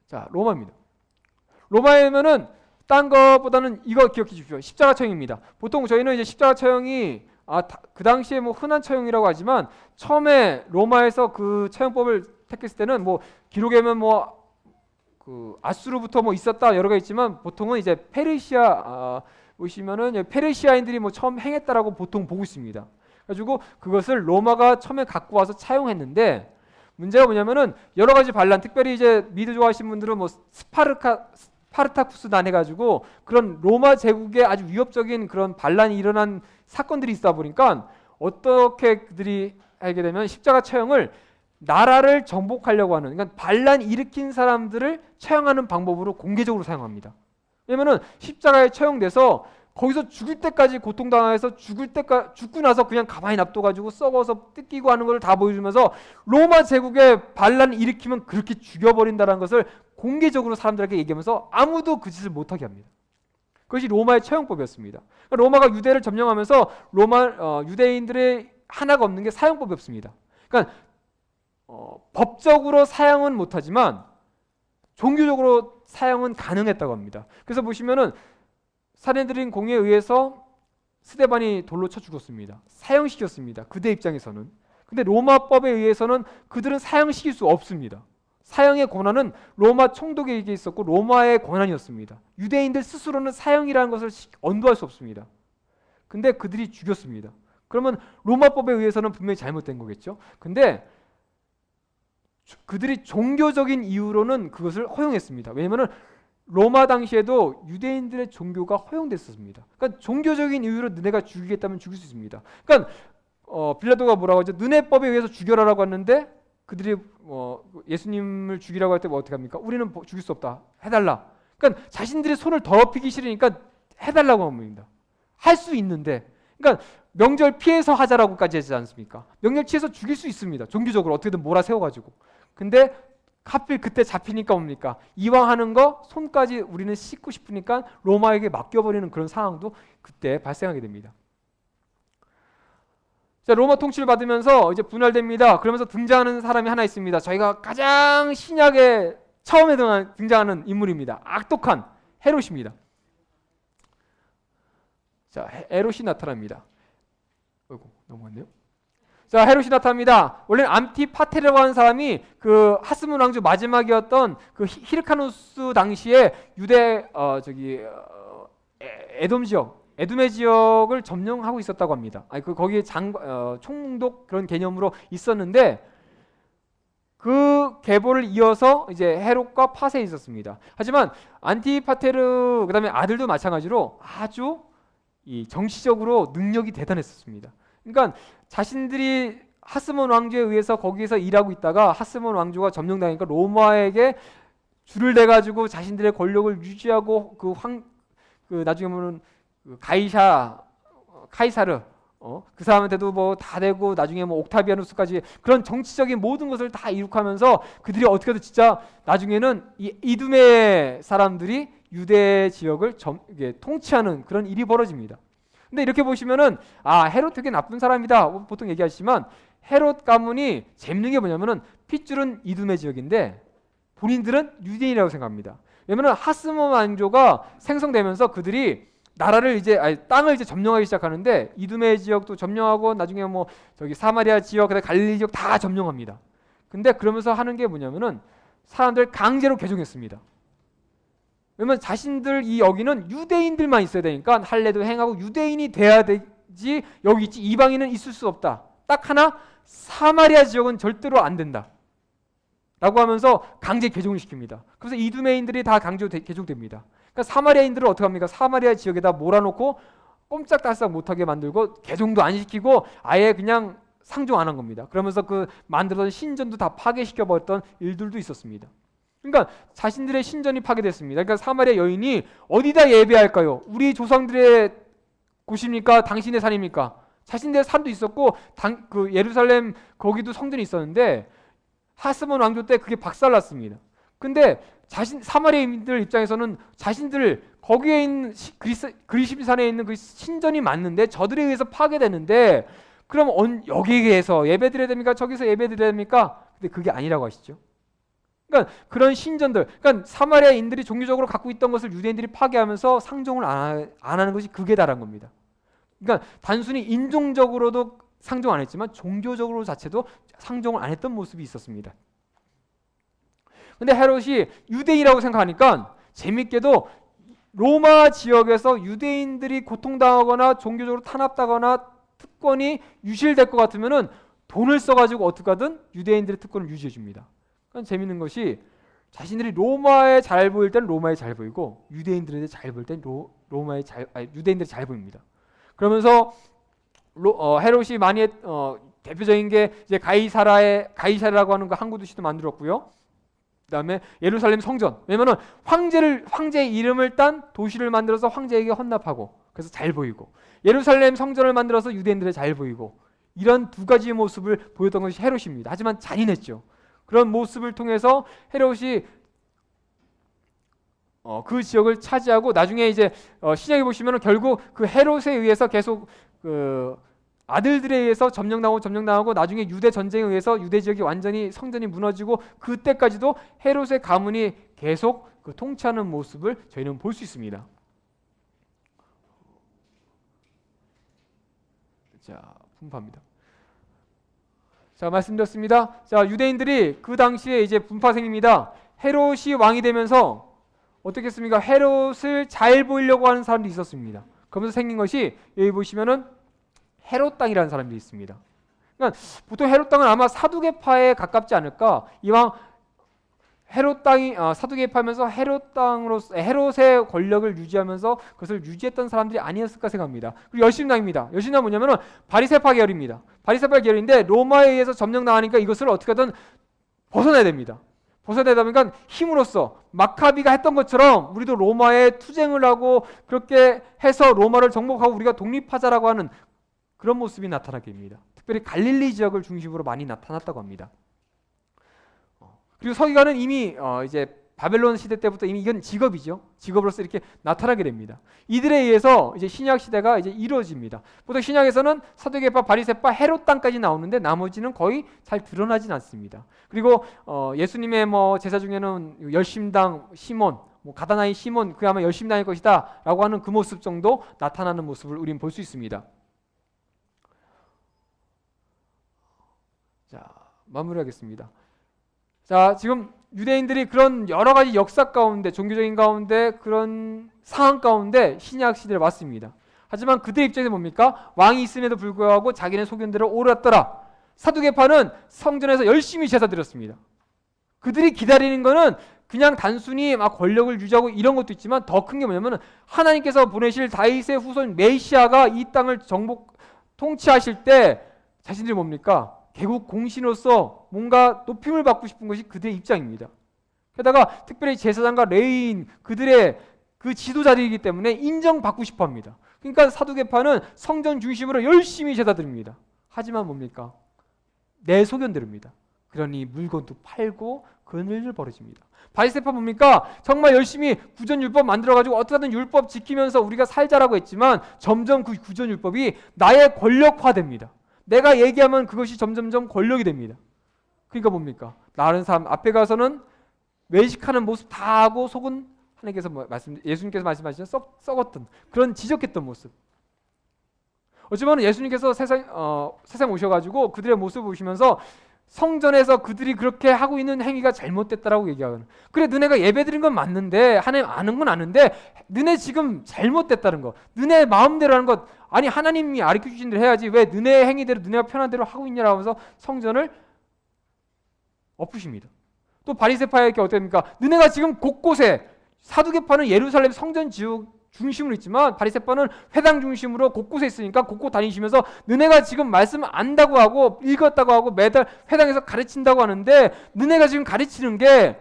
자, 로마입니다. 로마에면은 딴 것보다는 이거 기억해 주십시오. 십자가 처형입니다. 보통 저희는 이제 십자가 처형이 그 당시에 뭐 흔한 처형이라고 하지만 처음에 로마에서 그 처형법을 택했을 때는 뭐 기록에는 그 그 아수르부터 뭐 있었다 여러 가 있지만 보통은 이제 페르시아 보시면은 페르시아인들이 뭐 처음 행했다라고 보통 보고 있습니다. 가지고 그것을 로마가 처음에 갖고 와서 차용했는데 문제가 뭐냐면은 여러 가지 반란, 특별히 이제 미드 좋아하시는 분들은 뭐 스파르타쿠스단 해가지고 그런 로마 제국에 아주 위협적인 그런 반란이 일어난 사건들이 있다 보니까 어떻게 그들이 하게 되면 십자가 처형을 나라를 정복하려고 하는, 그러니까 반란 일으킨 사람들을 처형하는 방법으로 공개적으로 사용합니다. 왜냐면은 십자가에 처형돼서 거기서 죽을 때까지 고통당해서 죽고 나서 그냥 가만히 놔둬가지고 썩어서 뜯기고 하는 걸 다 보여주면서 로마 제국에 반란 일으키면 그렇게 죽여버린다는 것을 공개적으로 사람들에게 얘기하면서 아무도 그 짓을 못하게 합니다. 그것이 로마의 처형법이었습니다. 그러니까 로마가 유대를 점령하면서 유대인들의 하나가 없는 게 사형법이 없습니다. 그러니까 법적으로 사형은 못하지만 종교적으로 사형은 가능했다고 합니다. 그래서 보시면은 산헤드린 공의에 의해서 스데반이 돌로 쳐 죽었습니다. 사형시켰습니다. 그대 입장에서는. 근데 로마법에 의해서는 그들은 사형시킬 수 없습니다. 사형의 권한은 로마 총독에게 있었고 로마의 권한이었습니다. 유대인들 스스로는 사형이라는 것을 언도할 수 없습니다. 근데 그들이 죽였습니다. 그러면 로마법에 의해서는 분명히 잘못된 거겠죠. 근데 그들이 종교적인 이유로는 그것을 허용했습니다. 왜냐하면 로마 당시에도 유대인들의 종교가 허용됐었습니다. 그러니까 종교적인 이유로 너네가 죽이겠다면 죽일 수 있습니다. 그러니까 빌라도가 뭐라고 하죠? 너네 법에 의해서 죽여라라고 했는데 그들이 예수님을 죽이라고 할 때 뭐 어떻게 합니까? 우리는 죽일 수 없다. 해달라. 그러니까 자신들의 손을 더럽히기 싫으니까 해달라고 합니다. 할 수 있는데, 그러니까 명절 피해서 하자라고까지 하지 않습니까? 명절 피해서 죽일 수 있습니다. 종교적으로 어떻게든 몰아세워가지고. 근데 하필 그때 잡히니까 뭡니까? 이왕 하는 거 손까지 우리는 씻고 싶으니까 로마에게 맡겨버리는 그런 상황도 그때 발생하게 됩니다. 자, 로마 통치를 받으면서 이제 분할됩니다. 그러면서 등장하는 사람이 하나 있습니다. 저희가 가장 신약에 처음에 등장하는 인물입니다. 악독한 헤롯입니다. 자, 헤롯이 나타납니다. 어이구, 넘어갔네요. 자, 헤롯이 나타납니다. 원래는 안티파테르라고 하는 사람이 그 하스몬 왕조 마지막이었던 그 히르카누스 당시에 유대 에돔 지역, 에돔의 지역을 점령하고 있었다고 합니다. 거기에 총독 그런 개념으로 있었는데 그 계보를 이어서 이제 헤롯과 파세에 있었습니다. 하지만 안티파테르 그다음에 아들도 마찬가지로 아주 이 정치적으로 능력이 대단했었습니다. 그러니까 자신들이 하스몬 왕조에 의해서 거기에서 일하고 있다가 하스몬 왕조가 점령당하니까 로마에게 줄을 대가지고 자신들의 권력을 유지하고 나중에 보면 카이사르 그 사람한테도 뭐 다 되고 나중에 뭐 옥타비아누스까지 그런 정치적인 모든 것을 다 이룩하면서 그들이 어떻게든 진짜 나중에는 이 이두메 사람들이 유대 지역을 통치하는 그런 일이 벌어집니다. 근데 이렇게 보시면은 헤롯 되게 나쁜 사람이다 보통 얘기하시지만 헤롯 가문이 재밌는 게 뭐냐면은 핏줄은 이두메 지역인데 본인들은 유대인이라고 생각합니다. 왜냐면은 하스몬 왕조가 생성되면서 그들이 나라를 땅을 점령하기 시작하는데 이두메 지역도 점령하고 나중에 뭐 저기 사마리아 지역, 그다음에 갈릴리 지역 다 점령합니다. 근데 그러면서 하는 게 뭐냐면은 사람들 강제로 개종했습니다. 왜냐면 자신들 여기는 유대인들만 있어야 되니까 할례도 행하고 유대인이 돼야 되지 여기 있지 이방인은 있을 수 없다. 딱 하나 사마리아 지역은 절대로 안 된다. 라고 하면서 강제 개종을 시킵니다. 그래서 이두메인들이 다 강제 개종됩니다. 그러니까 사마리아인들을 어떻게 합니까? 사마리아 지역에다 몰아놓고 꼼짝달싹 못하게 만들고 개종도 안 시키고 아예 그냥 상종 안 한 겁니다. 그러면서 그 만들었던 신전도 다 파괴시켜버렸던 일들도 있었습니다. 그러니까 자신들의 신전이 파괴됐습니다. 그러니까 사마리아 여인이 어디다 예배할까요? 우리 조상들의 곳입니까? 당신의 산입니까? 자신들의 산도 있었고 그 예루살렘 거기도 성전이 있었는데 하스몬 왕조 때 그게 박살났습니다. 근데 사마리아인들 입장에서는 자신들 거기에 있는 그리심산에 있는 그 신전이 맞는데 저들에 의해서 파괴되는데 그럼 여기에서 예배드려야 됩니까? 저기서 예배드려야 됩니까? 근데 그게 아니라고 하시죠. 그러니까 그런 신전들, 그러니까 사마리아인들이 종교적으로 갖고 있던 것을 유대인들이 파괴하면서 상종을 안 하는 것이 극에 달한 겁니다. 그러니까 단순히 인종적으로도 상종 안 했지만 종교적으로 자체도 상종을 안 했던 모습이 있었습니다. 근데 헤롯이 유대인이라고 생각하니까 재밌게도 로마 지역에서 유대인들이 고통당하거나 종교적으로 탄압당하거나 특권이 유실될 것 같으면은 돈을 써가지고 어떻게 하든 유대인들의 특권을 유지해 줍니다. 그러니까 재밌는 것이 자신들이 로마에 잘 보일 때는 로마에 잘 보이고 유대인들에 잘 보일 때는 유대인들이 잘 보입니다. 그러면서 헤롯이 많이 대표적인 게 이제 가이사라고 하는 그 항구 도시도 만들었고요. 그다음에 예루살렘 성전. 왜냐면은 황제의 이름을 딴 도시를 만들어서 황제에게 헌납하고 그래서 잘 보이고 예루살렘 성전을 만들어서 유대인들에 잘 보이고 이런 두 가지 모습을 보였던 것이 헤롯입니다. 하지만 잔인했죠. 그런 모습을 통해서 헤롯이 그 지역을 차지하고 나중에 이제 신약에 보시면은 결국 그 헤롯에 의해서 계속 그 아들들에 의해서 점령당하고 나중에 유대 전쟁에 의해서 유대 지역이 완전히 성전이 무너지고 그때까지도 헤롯의 가문이 계속 그 통치하는 모습을 저희는 볼 수 있습니다. 자, 분파입니다. 자, 말씀드렸습니다. 자, 유대인들이 그 당시에 이제 분파생입니다. 헤롯이 왕이 되면서 어떻게 했습니까? 헤롯을 잘 보이려고 하는 사람도 있었습니다. 그러면서 생긴 것이 여기 보시면은 헤롯 땅이라는 사람들이 있습니다. 그러니까 보통 헤롯 땅은 아마 사두개파에 가깝지 않을까? 이왕 헤롯 땅이 사두개파면서 헤롯 땅으로서 헤롯의 권력을 유지하면서 그것을 유지했던 사람들이 아니었을까 생각합니다. 그리고 열심당입니다. 열심당 뭐냐면은 바리새파 계열입니다. 바리새파 계열인데 로마에 의해서 점령당하니까 이것을 어떻게든 벗어내야 됩니다. 벗어내다 보니까 힘으로써 마카비가 했던 것처럼 우리도 로마에 투쟁을 하고 그렇게 해서 로마를 정복하고 우리가 독립하자라고 하는 그런 모습이 나타나게 됩니다. 특별히 갈릴리 지역을 중심으로 많이 나타났다고 합니다. 그리고 서기관은 이미 이제 바벨론 시대 때부터 이미 이건 직업이죠. 직업으로서 이렇게 나타나게 됩니다. 이들에 의해서 이제 신약 시대가 이제 이루어집니다. 보통 신약에서는 사두개파, 바리새파, 헤롯 땅까지 나오는데 나머지는 거의 잘 드러나진 않습니다. 그리고 예수님의 제사 중에는 열심당 시몬, 가다나인 시몬 그 아마 열심당일 것이다라고 하는 그 모습 정도 나타나는 모습을 우리는 볼 수 있습니다. 자, 마무리하겠습니다. 자, 지금 유대인들이 그런 여러 가지 역사 가운데, 종교적인 가운데, 그런 상황 가운데 신약 시대에 왔습니다. 하지만 그들 입장에서 뭡니까? 왕이 있음에도 불구하고 자기네 소견대로 옳았더라. 사두개파는 성전에서 열심히 제사 드렸습니다. 그들이 기다리는 거는 그냥 단순히 막 권력을 유지하고 이런 것도 있지만 더 큰 게 뭐냐면 하나님께서 보내실 다윗의 후손 메시아가 이 땅을 통치하실 때 자신들이 뭡니까? 개국 공신으로서 뭔가 높임을 받고 싶은 것이 그들의 입장입니다. 게다가 특별히 제사장과 레위인 그들의 그 지도자들이기 때문에 인정받고 싶어 합니다. 그러니까 사두개파는 성전 중심으로 열심히 제사 드립니다. 하지만 뭡니까? 내 소견대로입니다. 그러니 물건도 팔고 그늘을 벌어집니다. 바리새파 뭡니까? 정말 열심히 구전율법 만들어가지고 어떻게든 율법 지키면서 우리가 살자라고 했지만 점점 그 구전율법이 나의 권력화됩니다. 내가 얘기하면 그것이 점점점 권력이 됩니다. 그러니까 뭡니까? 다른 사람 앞에 가서는 외식하는 모습 다 하고 속은 하나님께서 예수님께서 말씀하신 썩었던 그런 지적했던 모습. 어쩌면 예수님께서 세상 오셔가지고 그들의 모습을 보시면서 성전에서 그들이 그렇게 하고 있는 행위가 잘못됐다라고 얘기하는. 그래, 너네가 예배드린 건 맞는데 하나님 아는 건 아는데 너네 지금 잘못됐다는 거. 너네 마음대로 하는 것. 아니 하나님이 가르쳐주신 대로 해야지 왜 너네 행위대로 너네가 편한 대로 하고 있냐라고 하면서 성전을 엎으십니다. 또 바리새파에게 어떻습니까? 너네가 지금 곳곳에 사두개파는 예루살렘 성전 지역 중심으로 있지만 바리새파는 회당 중심으로 곳곳에 있으니까 곳곳 다니시면서 너네가 지금 말씀 안다고 하고 읽었다고 하고 매달 회당에서 가르친다고 하는데 너네가 지금 가르치는 게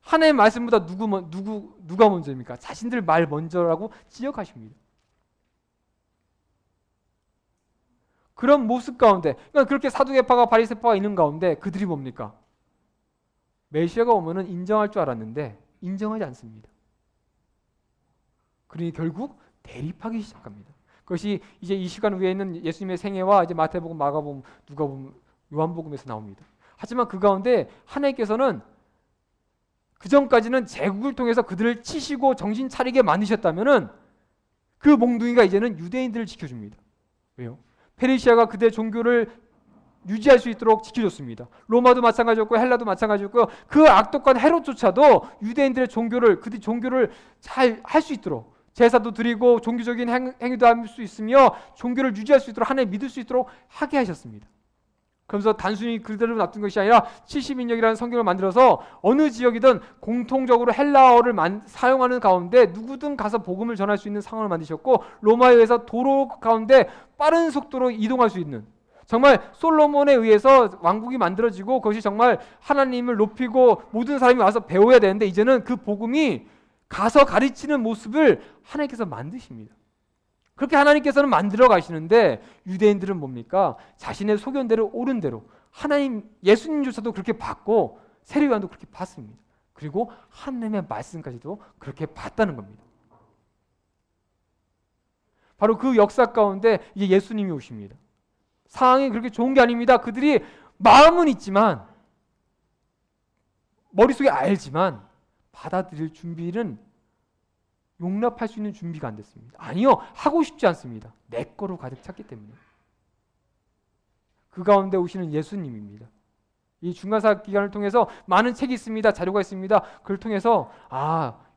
하나님의 말씀보다 누가 먼저입니까? 자신들 말 먼저라고 지적하십니다. 그런 모습 가운데 그러니까 그렇게 사두개파가 바리새파가 있는 가운데 그들이 뭡니까? 메시아가 오면은 인정할 줄 알았는데 인정하지 않습니다. 그러니 결국 대립하기 시작합니다. 그것이 이제 이 시간 위에 있는 예수님의 생애와 이제 마태복음, 마가복음, 누가복음, 요한복음에서 나옵니다. 하지만 그 가운데 하나님께서는 그 전까지는 제국을 통해서 그들을 치시고 정신 차리게 만드셨다면은 그 몽둥이가 이제는 유대인들을 지켜줍니다. 왜요? 페르시아가 그들의 종교를 유지할 수 있도록 지켜줬습니다. 로마도 마찬가지였고 헬라도 마찬가지였고 그 악독한 헤롯조차도 유대인들의 종교를 그들 종교를 잘 할 수 있도록 제사도 드리고 종교적인 행위도 할 수 있으며 종교를 유지할 수 있도록 하나님 믿을 수 있도록 하게 하셨습니다. 그러면서 단순히 그대로 놔둔 것이 아니라 70인역이라는 성경을 만들어서 어느 지역이든 공통적으로 헬라어를 사용하는 가운데 누구든 가서 복음을 전할 수 있는 상황을 만드셨고 로마에 의해서 도로 가운데 빠른 속도로 이동할 수 있는 정말 솔로몬에 의해서 왕국이 만들어지고 그것이 정말 하나님을 높이고 모든 사람이 와서 배워야 되는데 이제는 그 복음이 가서 가르치는 모습을 하나님께서 만드십니다. 그렇게 하나님께서는 만들어 가시는데 유대인들은 뭡니까? 자신의 소견대로 옳은 대로 하나님 예수님조차도 그렇게 받고 세례요한도 그렇게 받습니다. 그리고 하나님의 말씀까지도 그렇게 받다는 겁니다. 바로 그 역사 가운데 이제 예수님이 오십니다. 상황이 그렇게 좋은 게 아닙니다. 그들이 마음은 있지만 머릿속에 알지만 받아들일 준비는 용납할 수 있는 준비가 안 됐습니다. 아니요, 하고 싶지 않습니다. 내 거로 가득 찼기 때문에. 그 가운데 오시는 예수님입니다. 이 중간사 기간을 통해서 많은 책이 있습니다. 자료가 있습니다. 그걸 통해서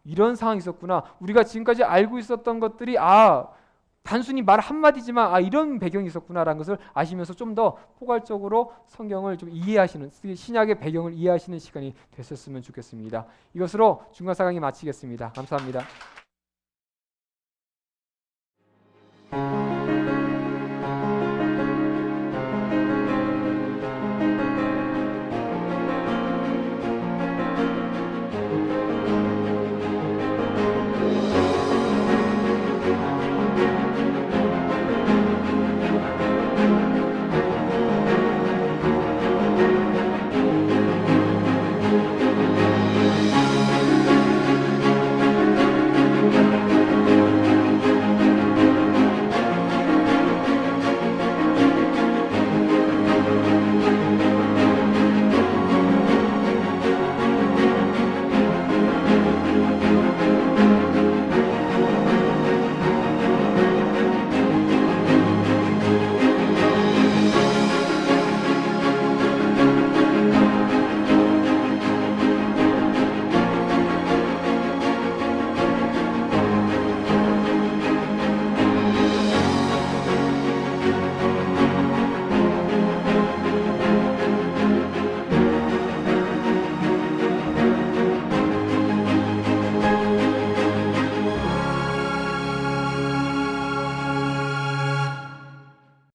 이런 상황이 있었구나. 우리가 지금까지 알고 있었던 것들이 단순히 말 한마디지만 이런 배경이 있었구나라는 것을 아시면서 좀 더 포괄적으로 성경을 좀 이해하시는 신약의 배경을 이해하시는 시간이 됐었으면 좋겠습니다. 이것으로 중간사 강의 마치겠습니다. 감사합니다.